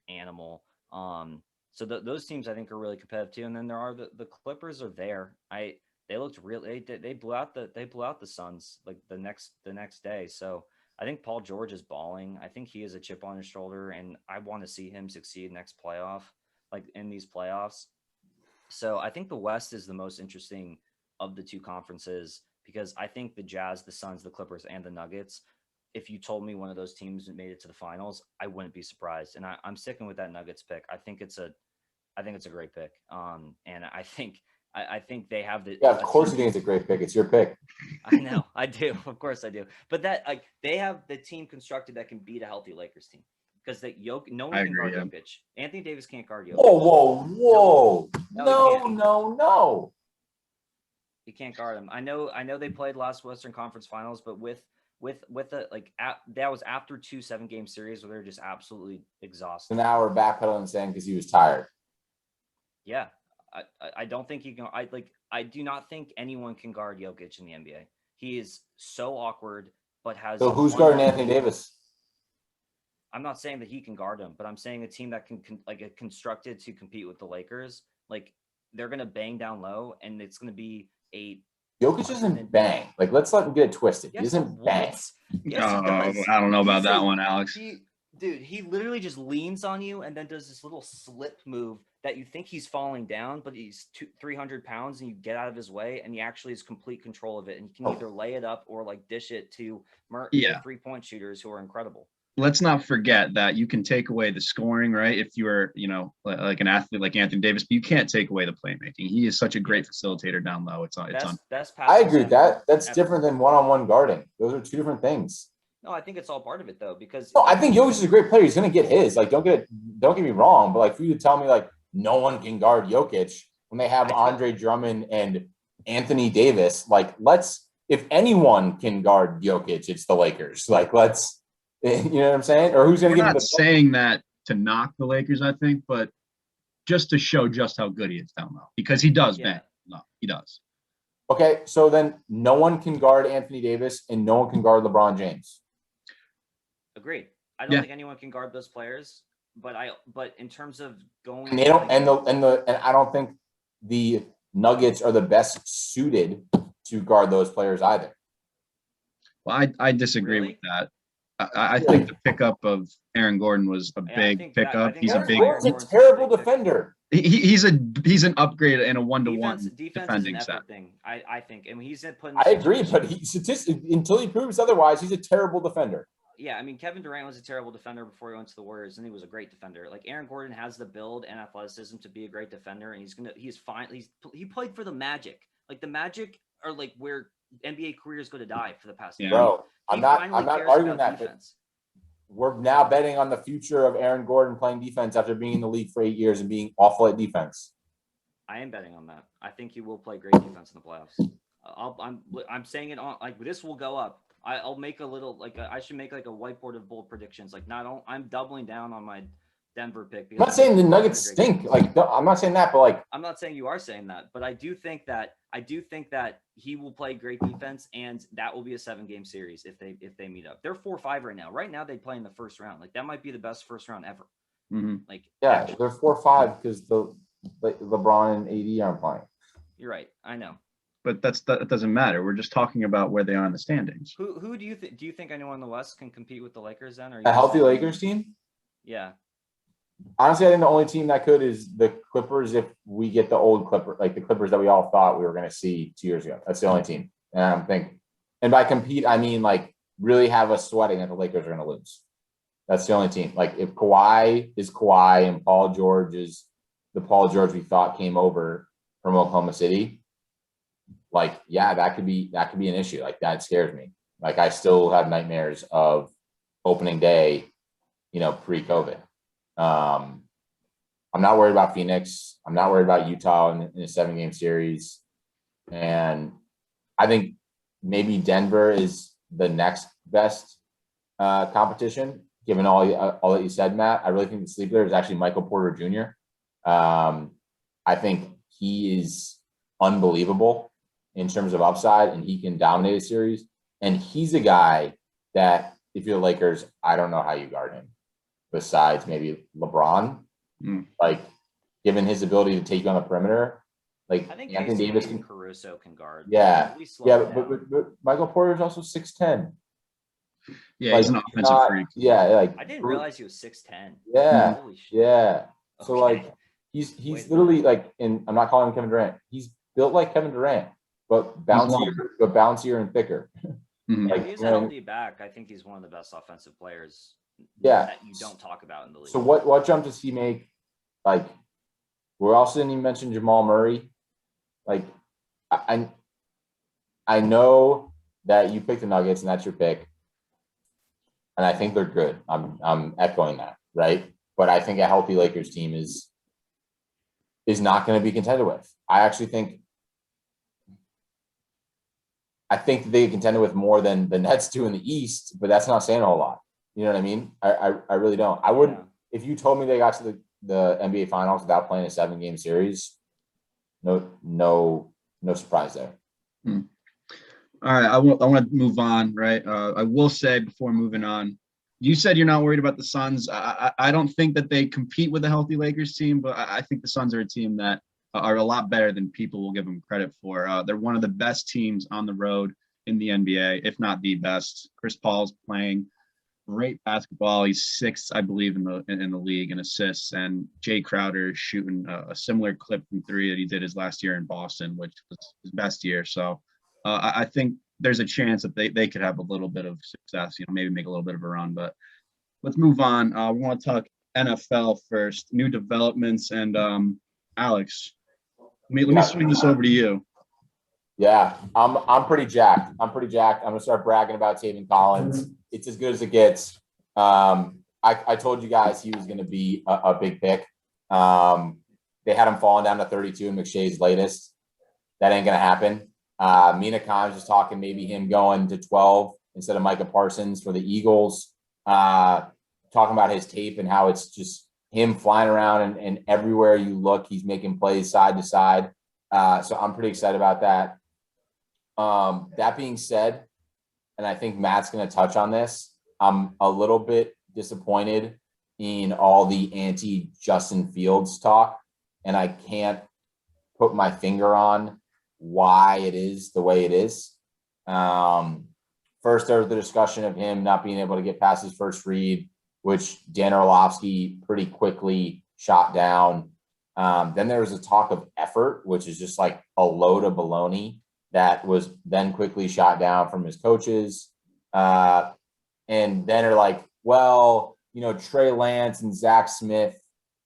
animal. So those teams I think are really competitive too. And then there are the Clippers are there. They looked really they blew out the Suns like the next day. So I think Paul George is balling. I think he has a chip on his shoulder, and I want to see him succeed next playoff, like in these playoffs. So I think the West is the most interesting of the two conferences because I think the Jazz, the Suns, the Clippers, and the Nuggets, if you told me one of those teams made it to the finals, I wouldn't be surprised. And I'm sticking with that Nuggets pick. I think it's a great pick. And I think they have the. Yeah, of course you think it's a great pick. It's your pick. I know, I do. Of course I do. But that like they have the team constructed that can beat a healthy Lakers team. Because no one can guard Jokic. Anthony Davis can't guard Jokic. Whoa. No, No. He can't guard him. I know they played last Western Conference Finals, but with the that was after 2 7-game series where they're just absolutely exhausted. So now we're backpedaling saying because he was tired. Yeah. I don't think he can. I do not think anyone can guard Jokic in the NBA. He is so awkward, but has. So who's guarding Anthony Davis? I'm not saying that he can guard him, but I'm saying a team that can constructed to compete with the Lakers, like they're gonna bang down low, and it's gonna be a. Jokic doesn't bang. Like let's let him get it twisted. He doesn't bang. Yes, I don't know about that one, Alex. He literally just leans on you and then does this little slip move that you think he's falling down, but he's 300 pounds and you get out of his way and he actually has complete control of it. And you can either lay it up or like dish it to 3-point shooters who are incredible. Let's not forget that you can take away the scoring, right? If you're, like an athlete like Anthony Davis, but you can't take away the playmaking. He is such a great facilitator down low. It's on. I agree with that. That's different than one-on-one guarding. Those are two different things. No, I think it's all part of it though, because I think Jokic is a great player. He's going to get his. Like, don't get me wrong, but like for you to tell me like no one can guard Jokic when they have Andre Drummond and Anthony Davis, like if anyone can guard Jokic, it's the Lakers. Like you know what I'm saying? Or who's going to give him the saying that to knock the Lakers, I think, but just to show just how good he is down low because he does bang. No, he does. Okay, so then no one can guard Anthony Davis and no one can guard LeBron James. Agreed. I don't think anyone can guard those players, but in terms of going, and they don't, and I don't think the Nuggets are the best suited to guard those players either. Well, I disagree with that. I think the pickup of Aaron Gordon was a big pickup. He's a terrible defender. He's an upgrade in a 1-to-1 defending set. Thing. I think, and he's putting. I agree, but until he proves otherwise, he's a terrible defender. Yeah, I mean, Kevin Durant was a terrible defender before he went to the Warriors, and he was a great defender. Like Aaron Gordon has the build and athleticism to be a great defender, and he's fine. He played for the Magic. Like the Magic are like where NBA careers go to die for the past year. Bro, I'm not arguing that. We're now betting on the future of Aaron Gordon playing defense after being in the league for 8 years and being awful at defense. I am betting on that. I think he will play great defense in the playoffs. I'm saying it on like this will go up. I'll make a little I should make like a whiteboard of bold predictions. I'm doubling down on my Denver pick. I'm not saying the Nuggets stink. I'm not saying that, but I'm not saying you are saying that, but I do think that he will play great defense, and that will be a 7-game series if they meet up. They're 4-5 right now. Right now they play in the first round. Like that might be the best first round ever. Mm-hmm. They're 4-5 because the LeBron and AD aren't playing. You're right. I know. But that doesn't matter. We're just talking about where they are in the standings. Who do you think anyone in the West can compete with the Lakers then? Or a healthy Lakers team? Yeah. Honestly, I think the only team that could is the Clippers if we get the old Clippers, like the Clippers that we all thought we were going to see 2 years ago. That's the only team. And by compete, I mean like really have us sweating that the Lakers are going to lose. That's the only team. Like if Kawhi is Kawhi and Paul George is the Paul George we thought came over from Oklahoma City, like, yeah, that could be an issue. Like that scares me. Like I still have nightmares of opening day, pre-COVID. I'm not worried about Phoenix. I'm not worried about Utah in a 7-game series. And I think maybe Denver is the next best competition, given all that you said, Matt. I really think the sleeper is actually Michael Porter Jr. I think he is unbelievable in terms of upside, and he can dominate a series. And he's a guy that, if you're the Lakers, I don't know how you guard him. Besides maybe LeBron, like given his ability to take you on the perimeter, like I think Anthony Davis and Caruso can guard. Yeah, but Michael Porter is also 6'10". Yeah, he's an offensive freak. Yeah, like I didn't realize he was 6'10". Yeah, Holy shit. yeah. So Okay. like He's Wait. literally like, I'm not calling him Kevin Durant. He's built like Kevin Durant, but bouncier and thicker. Mhm. If he's a healthy back, I think he's one of the best offensive players that you don't talk about in the league. So what jump does he make? Like, we also didn't even mention Jamal Murray. Like, I know that you picked the Nuggets and that's your pick, and I think they're good. I'm echoing that, right? But I think a healthy Lakers team is not going to be contended with. I actually think they contended with more than the Nets do in the East, but that's not saying a whole lot. You know what I mean? I really don't. I wouldn't. Yeah. If you told me they got to the NBA Finals without playing a 7-game series, no surprise there. All right, I want to move on, right? I will say before moving on, you said you're not worried about the Suns. I don't think that they compete with a healthy Lakers team, but I think the Suns are a team that are a lot better than people will give them credit for. They're one of the best teams on the road in the NBA, if not the best. Chris Paul's playing great basketball. He's 6th, I believe, in the league in assists, and Jay Crowder is shooting a similar clip from 3 that he did his last year in Boston, which was his best year. So I think there's a chance that they could have a little bit of success, maybe make a little bit of a run. But let's move on. We want to talk NFL first, new developments, and Alex, let me swing this over to you. Yeah, I'm pretty jacked. I'm gonna start bragging about Taven Collins. It's as good as it gets. I told you guys he was gonna be a big pick. They had him falling down to 32 in McShay's latest. That ain't gonna happen. Mina Kimes was talking maybe him going to 12 instead of Micah Parsons for the Eagles. Talking about his tape and how it's just him flying around and everywhere you look, he's making plays side to side. So I'm pretty excited about that. That being said, and I think Matt's going to touch on this, I'm a little bit disappointed in all the anti-Justin Fields talk, and I can't put my finger on why it is the way it is. First, there was the discussion of him not being able to get past his first read, which Dan Orlovsky pretty quickly shot down. Then there was a talk of effort, which is just like a load of baloney that was then quickly shot down from his coaches. And then they're like, well, Trey Lance and Zach Smith,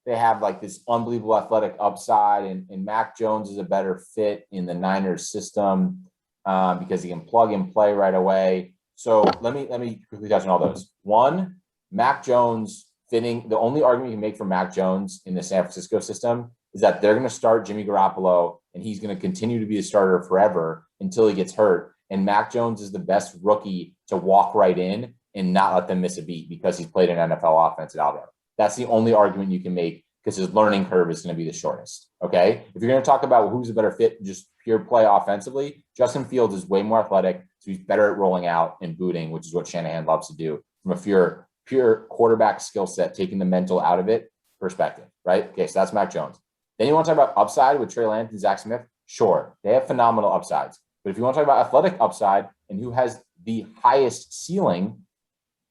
they have like this unbelievable athletic upside, and Mac Jones is a better fit in the Niners system because he can plug and play right away. So let me quickly touch on all those. One, Mac Jones fitting, the only argument you can make for Mac Jones in the San Francisco system is that they're going to start Jimmy Garoppolo and he's going to continue to be a starter forever until he gets hurt. And Mac Jones is the best rookie to walk right in and not let them miss a beat because he's played an NFL offense at Alabama. That's the only argument you can make because his learning curve is going to be the shortest. Okay. If you're going to talk about who's a better fit, just pure play offensively, Justin Fields is way more athletic. So he's better at rolling out and booting, which is what Shanahan loves to do from a pure quarterback skill set, taking the mental out of it perspective, right? Okay. So that's Mac Jones. Then you want to talk about upside with Trey Lance and Zach Smith? Sure. They have phenomenal upsides. But if you want to talk about athletic upside and who has the highest ceiling,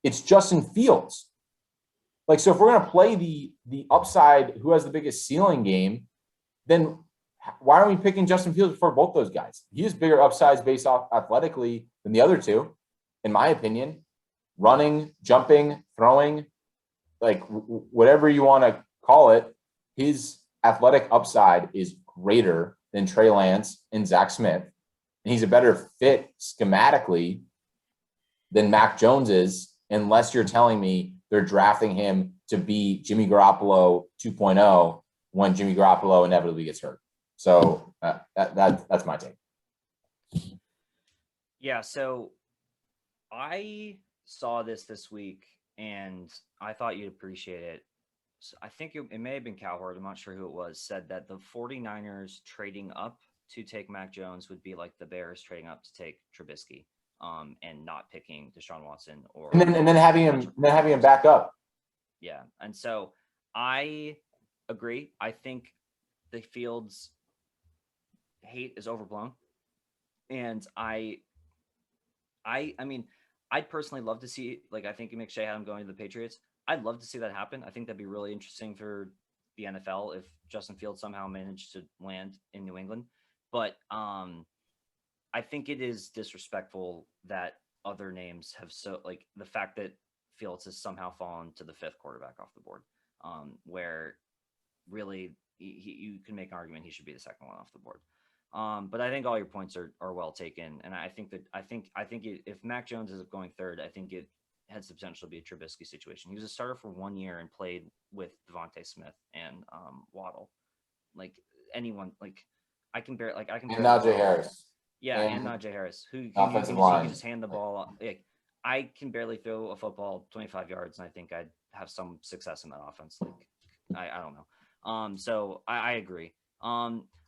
it's Justin Fields. Like, so if we're going to play the upside, who has the biggest ceiling game, then why aren't we picking Justin Fields for both those guys? He has bigger upsides based off athletically than the other two, in my opinion. Running, jumping, throwing, like whatever you want to call it, his athletic upside is greater than Trey Lance and Zach Smith. And he's a better fit schematically than Mac Jones is, unless you're telling me they're drafting him to be Jimmy Garoppolo 2.0 when Jimmy Garoppolo inevitably gets hurt. So that's my take. Yeah, so I saw this week, and I thought you'd appreciate it. So I think it may have been Cowherd, I'm not sure who it was, said that the 49ers trading up to take Mac Jones would be like the Bears trading up to take Trubisky, and not picking Deshaun Watson and then having him back up. Yeah, and so I agree. I think the Fields hate is overblown, and I mean, I'd personally love to see, like, I think McShay had him going to the Patriots. I'd love to see that happen. I think that'd be really interesting for the NFL if Justin Fields somehow managed to land in New England. But I think it is disrespectful that other names have the fact that Fields has somehow fallen to the 5th quarterback off the board, where really you can make an argument he should be the 2nd one off the board. But I think all your points are well taken, and I think if Mac Jones is going 3rd, I think it has the potential to be a Trubisky situation. He was a starter for 1 year and played with Devontae Smith and Waddle. Like anyone, I can barely And Najee Harris. Yeah, and Najee Harris, who offensive you line. can just hand the ball. I can barely throw a football 25 yards, and I think I'd have some success in that offense. I don't know. So I agree.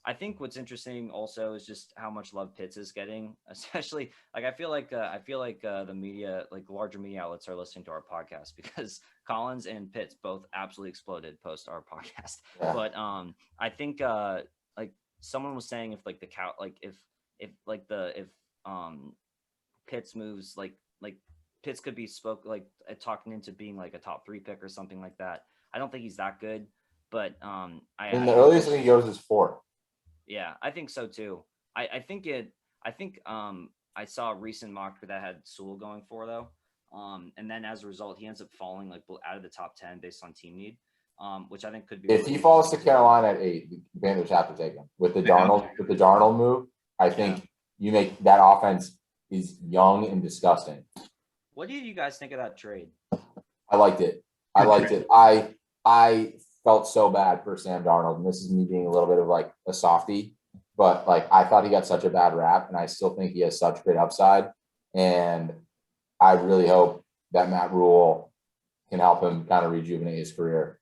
I think what's interesting also is just how much love Pitts is getting, especially I feel like the media, larger media outlets, are listening to our podcast because Collins and Pitts both absolutely exploded post our podcast. Yeah. But I think someone was saying if Pitts moves, Pitts could be talking into being a top 3 pick or something like that. I don't think he's that good, but the earliest he goes is 4. Yeah, I think so too. I think I saw a recent mock that had Sewell going 4 though, and then as a result he ends up falling out of the top 10 based on team need, which I think could be. If he falls to Carolina at 8, the Panthers have to take him with the Darnold move. I think you make that offense is young and disgusting. What do you guys think of that trade? I liked it. I felt so bad for Sam Darnold, and this is me being a little bit of a softie, but I thought he got such a bad rap, and I still think he has such great upside. And I really hope that Matt Rule can help him kind of rejuvenate his career.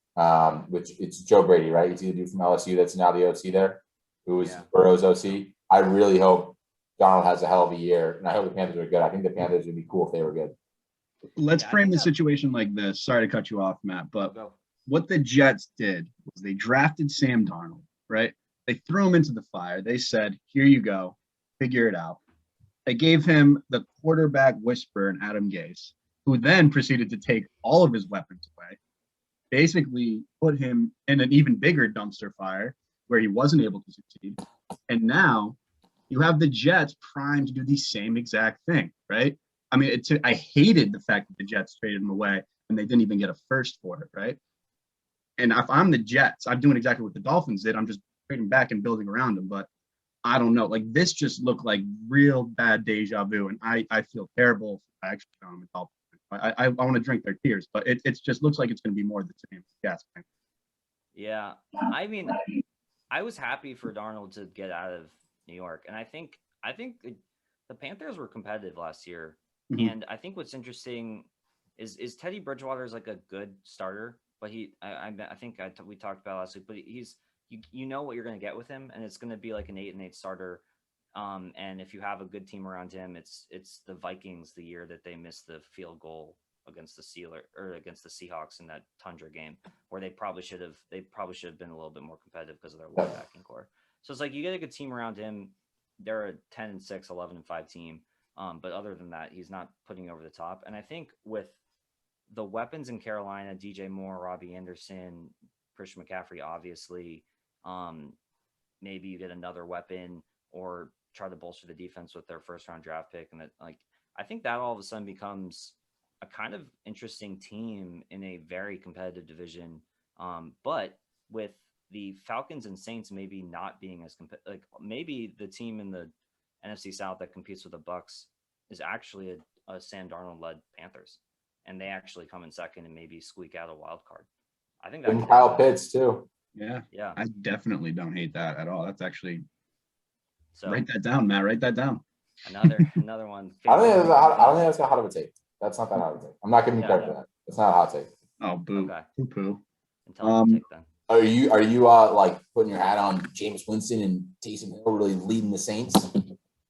Which it's Joe Brady, right? He's the dude from LSU that's now the OC there, who was Burrow's OC. I really hope Darnold has a hell of a year, and I hope the Panthers are good. I think the Panthers would be cool if they were good. Let's frame the situation like this. Sorry to cut you off, Matt, but what the Jets did was they drafted Sam Darnold, right? They threw him into the fire. They said, here you go, figure it out. They gave him the quarterback whisperer in Adam Gase, who then proceeded to take all of his weapons away, basically put him in an even bigger dumpster fire where he wasn't able to succeed. And now you have the Jets primed to do the same exact thing, right? I mean, I hated the fact that the Jets traded him away and they didn't even get a first for it, right? And if I'm the Jets, I'm doing exactly what the Dolphins did. I'm just trading back and building around him. But I don't know. This just looked like real bad deja vu. And I feel terrible. I actually found him Dolphins. I want to drink their tears, but it just looks like it's going to be more of the same. Yes. Yeah. I mean, I was happy for Darnold to get out of New York. And I think the Panthers were competitive last year. Mm-hmm. And I think what's interesting is Teddy Bridgewater is a good starter, but I think we talked about last week, but he's you know what you're going to get with him, and it's going to be an 8-8 starter. And if you have a good team around him, it's the Vikings the year that they missed the field goal against the Seahawks in that Tundra game, where they probably should have been a little bit more competitive because of their linebacking core. So it's you get a good team around him. They're a 10-6, 11-5 team. But other than that, he's not putting you over the top. And I think with the weapons in Carolina, DJ Moore, Robbie Anderson, Christian McCaffrey, obviously, maybe you get another weapon or try to bolster the defense with their 1st-round draft pick. And that, I think that all of a sudden becomes a kind of interesting team in a very competitive division. But with the Falcons and Saints maybe not being as maybe the team in the NFC South that competes with the Bucs is actually a Sam Darnold-led Panthers, and they actually come in second and maybe squeak out a wild card. I think that's Kyle Pitts too. Yeah. I definitely don't hate that at all. That's actually so. Write that down, Matt. Write that down. Another one. I don't think that's a hot of a take. That's not that hot of a take. I'm not giving you credit for that. It's not a hot take. Oh, boo. Okay. Poo. Take then. Are you putting your hat on Jameis Winston and Taysom Hill really leading the Saints?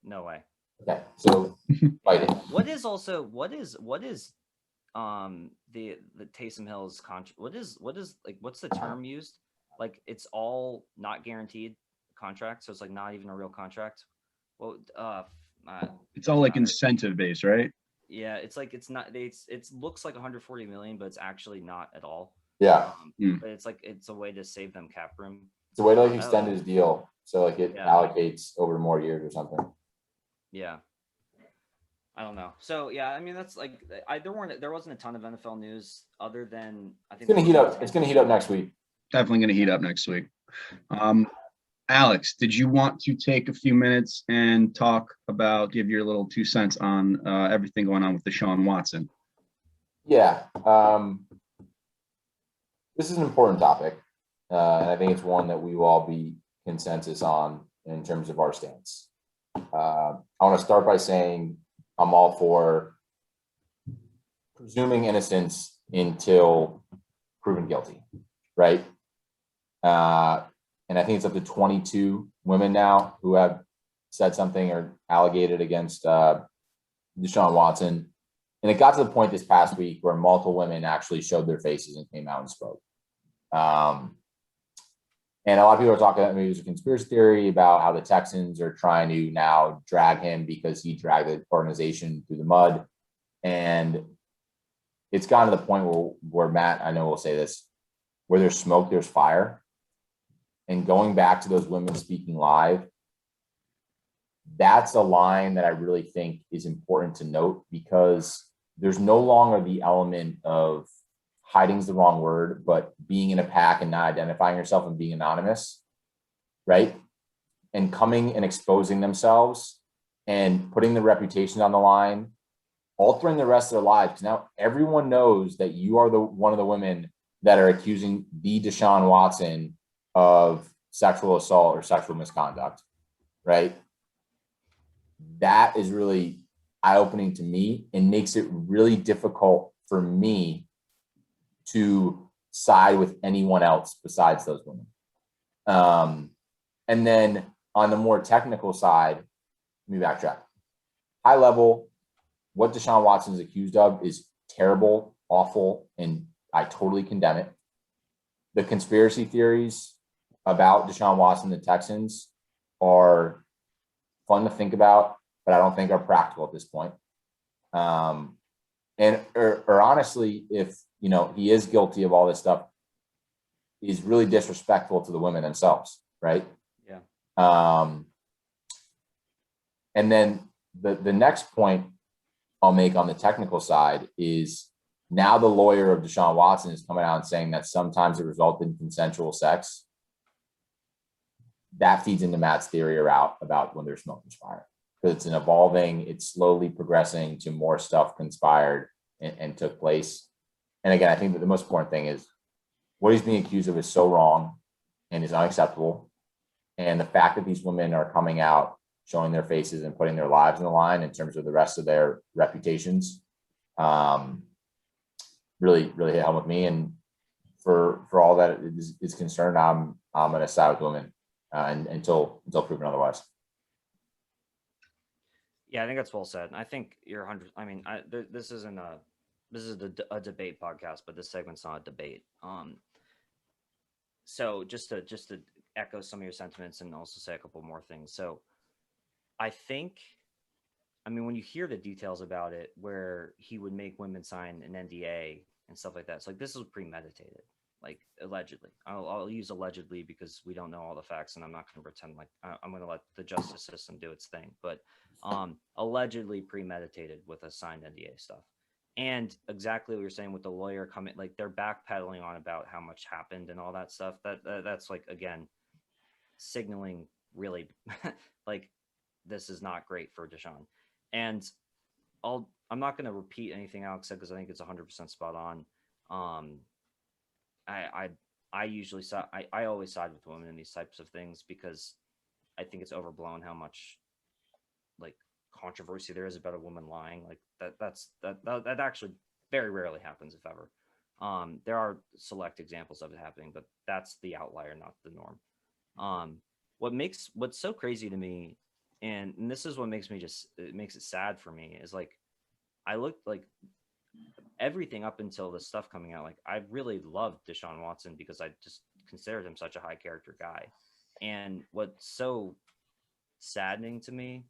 No way. Okay, so what is the Taysom Hill's contract? What is what's the term used? It's all not guaranteed contract, so it's not even a real contract. Well, it's all incentive based, right? Yeah, it's not. It looks like 140 million, but it's actually not at all. Yeah. But it's a way to save them cap room. It's a way to like extend his deal. So like it allocates over more years or something. Yeah. I don't know. So yeah, I mean that's like there wasn't a ton of NFL news other than I think it's gonna heat up. It's gonna heat up next week. Definitely gonna heat up next week. Alex, did you want to take a few minutes and give your little 2 cents on everything going on with Deshaun Watson? Yeah. This is an important topic. And I think it's one that we will all be consensus on in terms of our stance. I want to start by saying I'm all for presuming innocence until proven guilty, right? And I think it's up to 22 women now who have said something or allegated against Deshaun Watson. And it got to the point this past week where multiple women actually showed their faces and came out and spoke. And a lot of people are talking about maybe there's a conspiracy theory about how the Texans are trying to now drag him because he dragged the organization through the mud. And it's gotten to the point where Matt, I know will say this, where there's smoke, there's fire. And going back to those women speaking live, that's a line that I really think is important to note because there's no longer the element of hiding is the wrong word, but being in a pack and not identifying yourself and being anonymous, right? And coming and exposing themselves and putting their reputation on the line, altering the rest of their lives. Because now everyone knows that you are one of the women that are accusing the Deshaun Watson of sexual assault or sexual misconduct, right? That is really eye-opening to me and makes it really difficult for me to side with anyone else besides those women. And then on the more technical side, let me backtrack. High level, what Deshaun Watson is accused of is terrible, awful, and I totally condemn it. The conspiracy theories about Deshaun Watson, the Texans, are fun to think about, but I don't think are practical at this point. Or honestly, if he is guilty of all this stuff, he's really disrespectful to the women themselves, right? Yeah. And then the next point I'll make on the technical side is now the lawyer of Deshaun Watson is coming out and saying that sometimes it resulted in consensual sex. That feeds into Matt's theory about when there's smoke and fire. Because it's slowly progressing to more stuff conspired and took place. And again, I think that the most important thing is what he's being accused of is so wrong and is unacceptable. And the fact that these women are coming out, showing their faces and putting their lives on the line in terms of the rest of their reputations, really, really hit home with me. And for all that is concerned, I'm going to side with women until proven otherwise. Yeah, I think that's well said. I think you're 100. I mean, this is a debate podcast, but this segment's not a debate. So just to echo some of your sentiments and also say a couple more things. So I think, I mean, when you hear the details about it, where he would make women sign an NDA and stuff like that, it's like this was premeditated, like allegedly. I'll use allegedly because we don't know all the facts, and I'm not going to pretend like I'm going to let the justice system do its thing. But allegedly premeditated with a signed NDA stuff. And exactly what you're saying with the lawyer coming, like they're backpedaling on about how much happened and all that stuff. That's like, again, signaling really like this is not great for Deshaun. And I'm not going to repeat anything Alex said because I think it's 100% spot on. I usually I always side with women in these types of things because I think it's overblown how much like controversy there is about a woman lying. Like that actually very rarely happens, if ever. There are select examples of it happening, but that's the outlier, not the norm. What's so crazy to me, and this is what makes it sad for me, is like I looked like everything up until the stuff coming out. Like I really loved Deshaun Watson because I just considered him such a high character guy. And what's so saddening to me,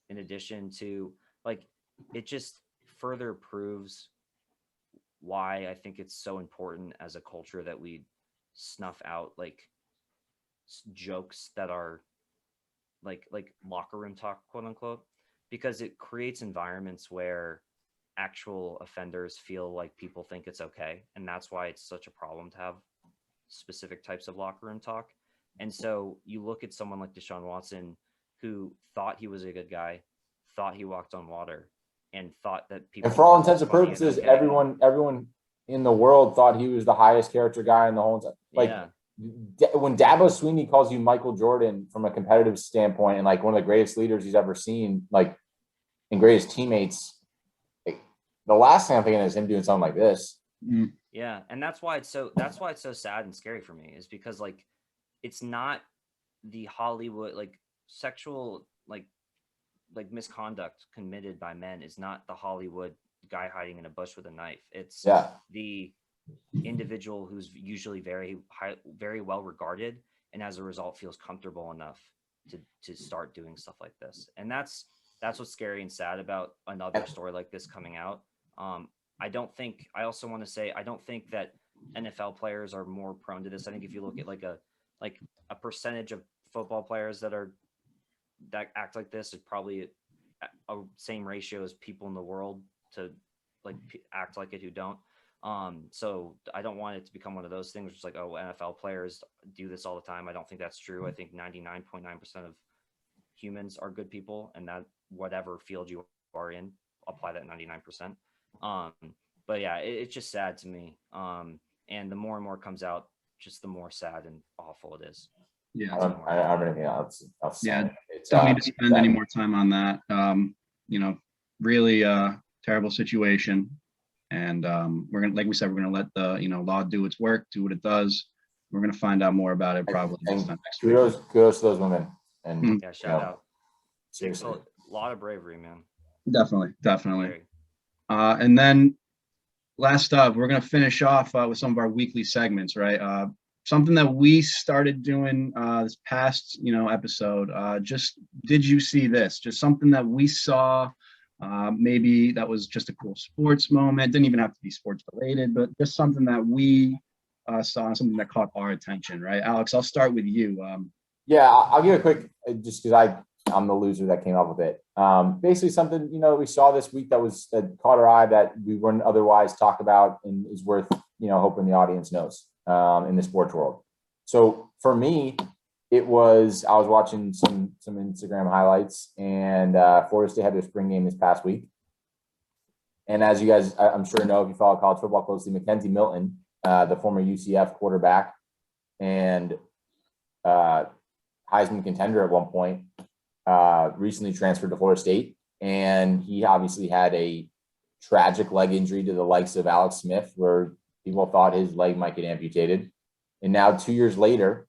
in addition to like, it just further proves why I think it's so important as a culture that we snuff out like jokes that are like locker room talk, quote unquote, because it creates environments where actual offenders feel like people think it's okay, and that's why it's such a problem to have specific types of locker room talk. And so you look at someone like Deshaun Watson, who thought he was a good guy, thought he walked on water, and thought that people. And for all thought it intents was and funny purposes, okay. everyone in the world thought he was the highest character guy in the whole entire. Like Yeah. when Dabo Sweeney calls you Michael Jordan from a competitive standpoint and like one of the greatest leaders he's ever seen, like and greatest teammates, like, the last thing I'm thinking is him doing something like this. Yeah, and that's why it's so sad and scary for me, is because like it's not the Hollywood like sexual like misconduct committed by men is not the Hollywood guy hiding in a bush with a knife. It's the individual who's usually very well regarded, and as a result feels comfortable enough to start doing stuff like this. And that's what's scary and sad about another story like this coming out. I also want to say I don't think that NFL players are more prone to this. I think if you look at like a percentage of football players that act like this, is probably a same ratio as people in the world to like act like it who don't. So I don't want it to become one of those things where it's like, oh, NFL players do this all the time. I don't think that's true. I think 99.9% of humans are good people, and that whatever field you are in, apply that 99%. But yeah, it's just sad to me. And the more and more comes out, just the more sad and awful it is. Yeah. I don't have anything else. Yeah. Don't need to spend any more time on that. Really terrible situation. And we're gonna, like we said, we're gonna let the law do its work, do what it does. We're gonna find out more about it probably next week. Kudos to those women. And yeah, shout out. Seriously, a lot of bravery, man. Definitely. And then last up, we're gonna finish off with some of our weekly segments, right? Something that we started doing this past episode. Just did you see this? Just something that we saw. Maybe that was just a cool sports moment. Didn't even have to be sports related, but just something that we saw, something that caught our attention, right? Alex, I'll start with you. Yeah, I'll give a quick, just because I'm the loser that came up with it. Basically something, we saw this week that caught our eye that we wouldn't otherwise talk about and is worth, hoping the audience knows in the sports world. So for me, I was watching some Instagram highlights, and Florida State had their spring game this past week. And as you guys, I'm sure know, if you follow college football closely, Mackenzie Milton, the former UCF quarterback and Heisman contender at one point, recently transferred to Florida State. And he obviously had a tragic leg injury to the likes of Alex Smith, where people thought his leg might get amputated. And now 2 years later,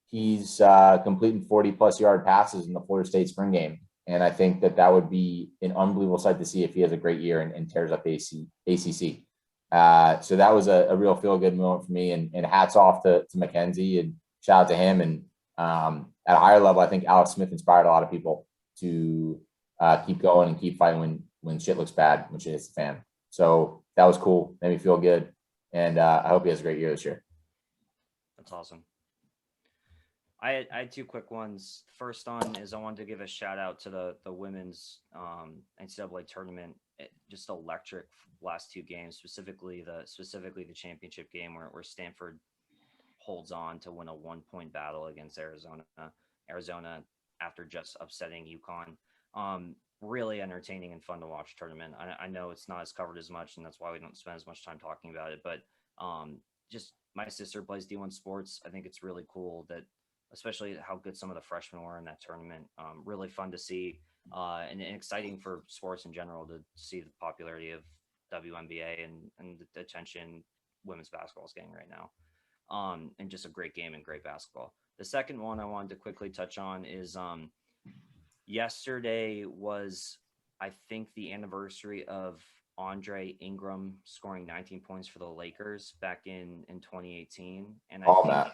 he's completing 40-plus yard passes in the Florida State spring game. And I think that would be an unbelievable sight to see if he has a great year and tears up ACC. So that was a real feel-good moment for me. And hats off to Mackenzie, and shout out to him. And at a higher level, I think Alex Smith inspired a lot of people to keep going and keep fighting when shit looks bad, when shit hits the fan. So that was cool. Made me feel good. And I hope he has a great year this year. That's awesome. I had two quick ones. First on is I wanted to give a shout out to the women's NCAA tournament. Just electric last two games, specifically the championship game where Stanford holds on to win a 1-point battle against Arizona after just upsetting UConn. Really entertaining and fun to watch tournament. I know it's not as covered as much, and that's why we don't spend as much time talking about it, but just my sister plays D1 sports. I think it's really cool that, especially how good some of the freshmen were in that tournament. Really fun to see, and exciting for sports in general to see the popularity of WNBA and the attention women's basketball is getting right now. And just a great game and great basketball. The second one I wanted to quickly touch on is yesterday was, I think, the anniversary of Andre Ingram scoring 19 points for the Lakers back in 2018. And I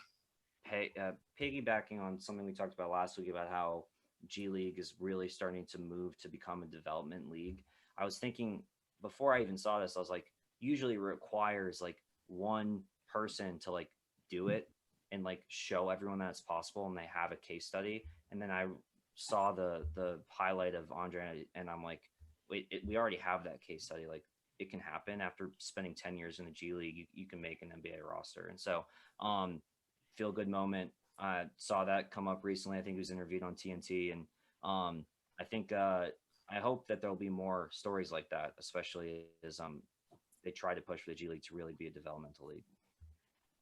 think piggybacking on something we talked about last week about how G League is really starting to move to become a development league. I was thinking, before I even saw this, I was like, usually requires like one person to like do it and like show everyone that it's possible, and they have a case study. And then I saw the highlight of Andre, and I'm like, wait, we already have that case study. Like, it can happen after spending 10 years in the G League. You can make an NBA roster. And so, feel good moment. I saw that come up recently. I think he was interviewed on TNT, and I think I hope that there'll be more stories like that, especially as they try to push for the G League to really be a developmental league.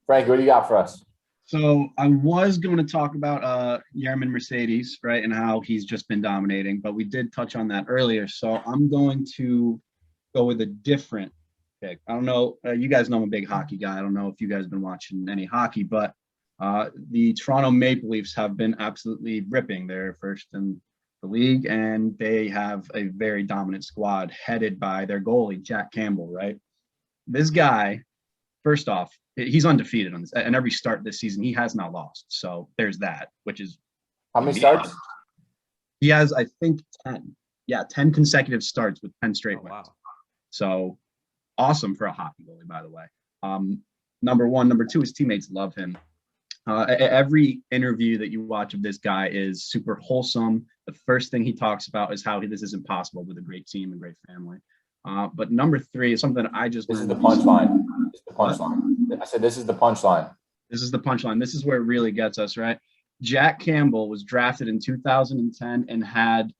Frank, what do you got for us? So I was going to talk about Yerman Mercedes, right, and how he's just been dominating, but we did touch on that earlier. So I'm going to go with a different pick. I don't know. You guys know I'm a big hockey guy. I don't know if you guys have been watching any hockey, but the Toronto Maple Leafs have been absolutely ripping. They're first in the league, and they have a very dominant squad headed by their goalie, Jack Campbell, right? This guy, first off, he's undefeated on this. And every start this season, he has not lost. So there's that, which is How many starts? He has, I think, 10. Yeah, 10 consecutive starts with 10 straight wins. Wow. So awesome for a hockey goalie, by the way. Number one. Number two, his teammates love him. Every interview that you watch of this guy is super wholesome. The first thing he talks about is how this isn't possible with a great team and great family. But number three is something that I just This is the punchline. This is the punchline. I said this is the punchline. This is the punchline. This is where it really gets us, right? Jack Campbell was drafted in 2010 and had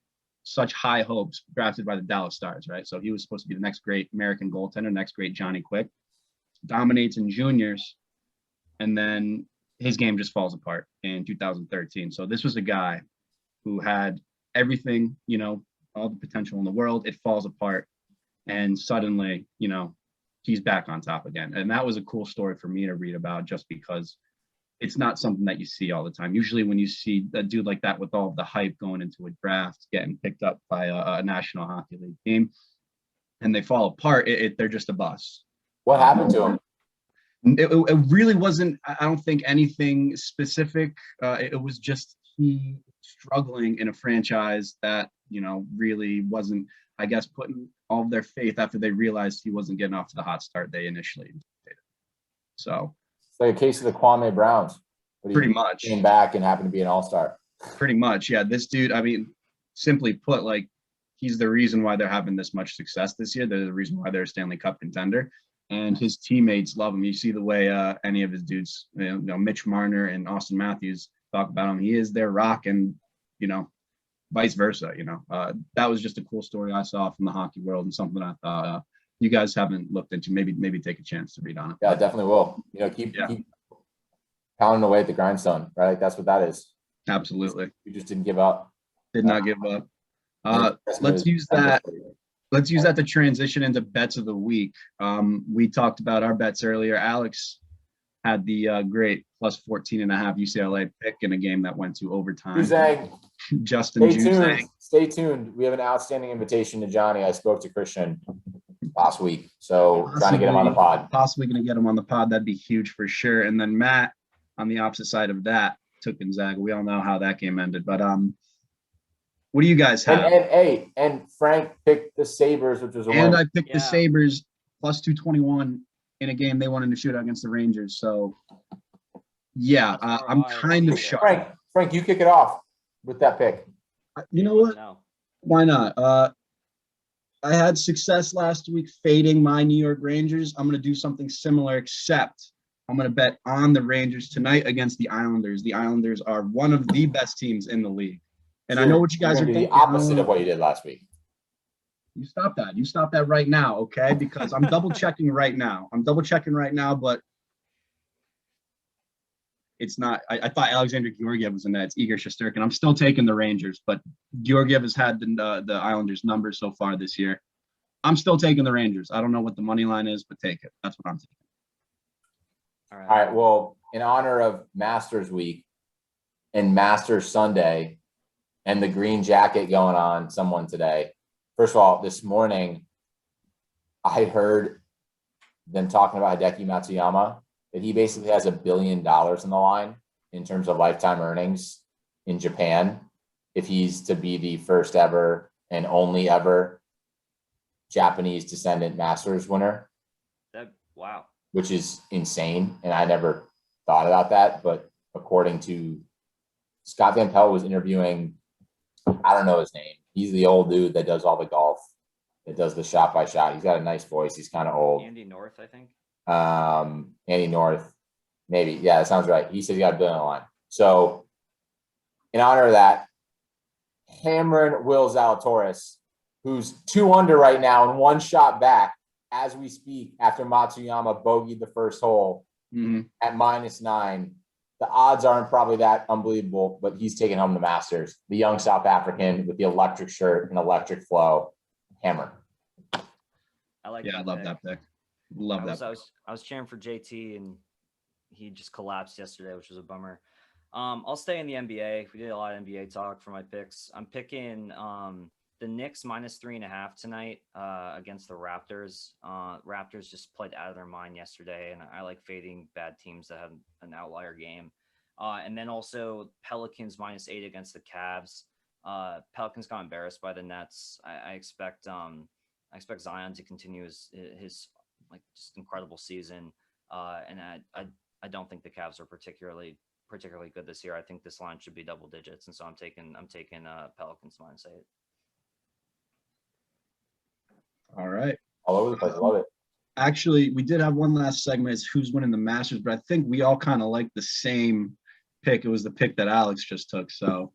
such high hopes, drafted by the Dallas Stars, right? So he was supposed to be the next great American goaltender, next great Johnny Quick. Dominates in juniors, and then his game just falls apart in 2013. So this was a guy who had everything, all the potential in the world. It falls apart, and suddenly, he's back on top again. And that was a cool story for me to read about, just because it's not something that you see all the time. Usually when you see a dude like that with all the hype going into a draft, getting picked up by a National Hockey League team, and they fall apart, they're just a bust. What happened to him? It really wasn't, I don't think, anything specific. It was just he struggling in a franchise that, really wasn't, I guess, putting all of their faith after they realized he wasn't getting off to the hot start they initially anticipated. So it's like a case of the Kwame Browns. Pretty much. Came back and happened to be an all-star. Pretty much, yeah. This dude, I mean, simply put, like, he's the reason why they're having this much success this year. They're the reason why they're a Stanley Cup contender. And his teammates love him. You see the way any of his dudes, Mitch Marner and Austin Matthews talk about him. He is their rock, and, vice versa. That was just a cool story I saw from the hockey world, and something I thought you guys haven't looked into. Maybe take a chance to read on it. Yeah, definitely will. Keep pounding away at the grindstone, right? That's what that is. Absolutely. You just didn't give up. Did not give up. Let's use that. Let's use that to transition into bets of the week. We talked about our bets earlier. Alex had the great plus 14.5 UCLA pick in a game that went to overtime. Justin Juzang. Stay tuned. We have an outstanding invitation to Johnny. I spoke to Christian last week, so trying to get him on the pod. Possibly going to get him on the pod. That'd be huge for sure. And then Matt, on the opposite side of that, took Gonzaga. We all know how that game ended. But what do you guys have? And Frank picked the Sabres, which was a win. I picked the Sabres plus 221 in a game they won in the shootout against the Rangers. So, yeah, I'm kind of shocked. Frank, you kick it off with that pick. You know what? No. Why not? I had success last week fading my New York Rangers. I'm going to do something similar, except I'm going to bet on the Rangers tonight against the Islanders. The Islanders are one of the best teams in the league. And I know what you guys are thinking. The opposite of what you did last week. You stop that. You stop that right now, okay? Because I'm double checking right now. But it's not. I thought Alexander Georgiev was in that. It's Igor Shesterkin. I'm still taking the Rangers, but Georgiev has had the Islanders numbers so far this year. I'm still taking the Rangers. I don't know what the money line is, but take it. That's what I'm taking. All right. Well, in honor of Masters Week and Masters Sunday and the green jacket going on someone today, first of all, this morning, I heard them talking about Hideki Matsuyama, that he basically has $1 billion in the line in terms of lifetime earnings in Japan if he's to be the first ever and only ever Japanese descendant Masters winner. Wow. which is insane. And I never thought about that. But according to Scott Van Pelt was interviewing, I don't know his name. He's the old dude that does all the golf, that does the shot by shot. He's got a nice voice. He's kind of old. Andy North, I think. Andy North, maybe. Yeah, that sounds right. He said he got $1 billion on the line. So in honor of that, hammering Will Zalatoris, who's 2 under right now and 1 shot back as we speak after Matsuyama bogeyed the first hole at -9. The odds aren't probably that unbelievable, but he's taking home the Masters. The young South African with the electric shirt and electric flow. Hammer. I like. Yeah, I love that pick. Love that. I was cheering for JT and he just collapsed yesterday, which was a bummer. I'll stay in the NBA. We did a lot of NBA talk for my picks. I'm picking the Knicks -3.5 tonight against the Raptors. Raptors just played out of their mind yesterday, and I like fading bad teams that have an outlier game. And then also Pelicans -8 against the Cavs. Pelicans got embarrassed by the Nets. I expect Zion to continue his like just incredible season. And I don't think the Cavs are particularly good this year. I think this line should be double digits, and so I'm taking Pelicans -8. All right. All over the place. I love it. Actually, we did have one last segment. Is who's winning the Masters, but I think we all kind of like the same pick. It was the pick that Alex just took. So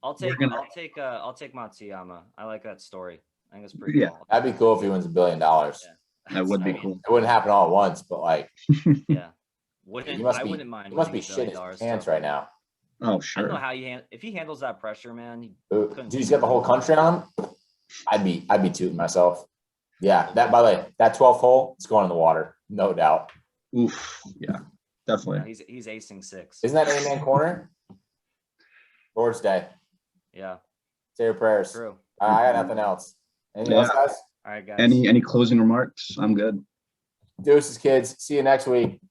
I'll take Matsuyama. I like that story. I think it's pretty cool. That'd be cool if he wins $1 billion. Yeah, that would be cool. It wouldn't happen all at once, but like, yeah, I wouldn't mind. He must be shitting his pants right now. Oh, I sure. don't know how if he handles that pressure, man. Dude, he's got the whole country on him. I'd be tooting myself. Yeah, that by the way, that 12th hole, it's going in the water, no doubt. Oof, yeah, definitely. Yeah, he's acing 6. Isn't that Amen Corner? Lord's Day. Yeah. Say your prayers. True. I got nothing else. Anything else, guys? All right, guys. Any closing remarks? I'm good. Deuces, kids. See you next week.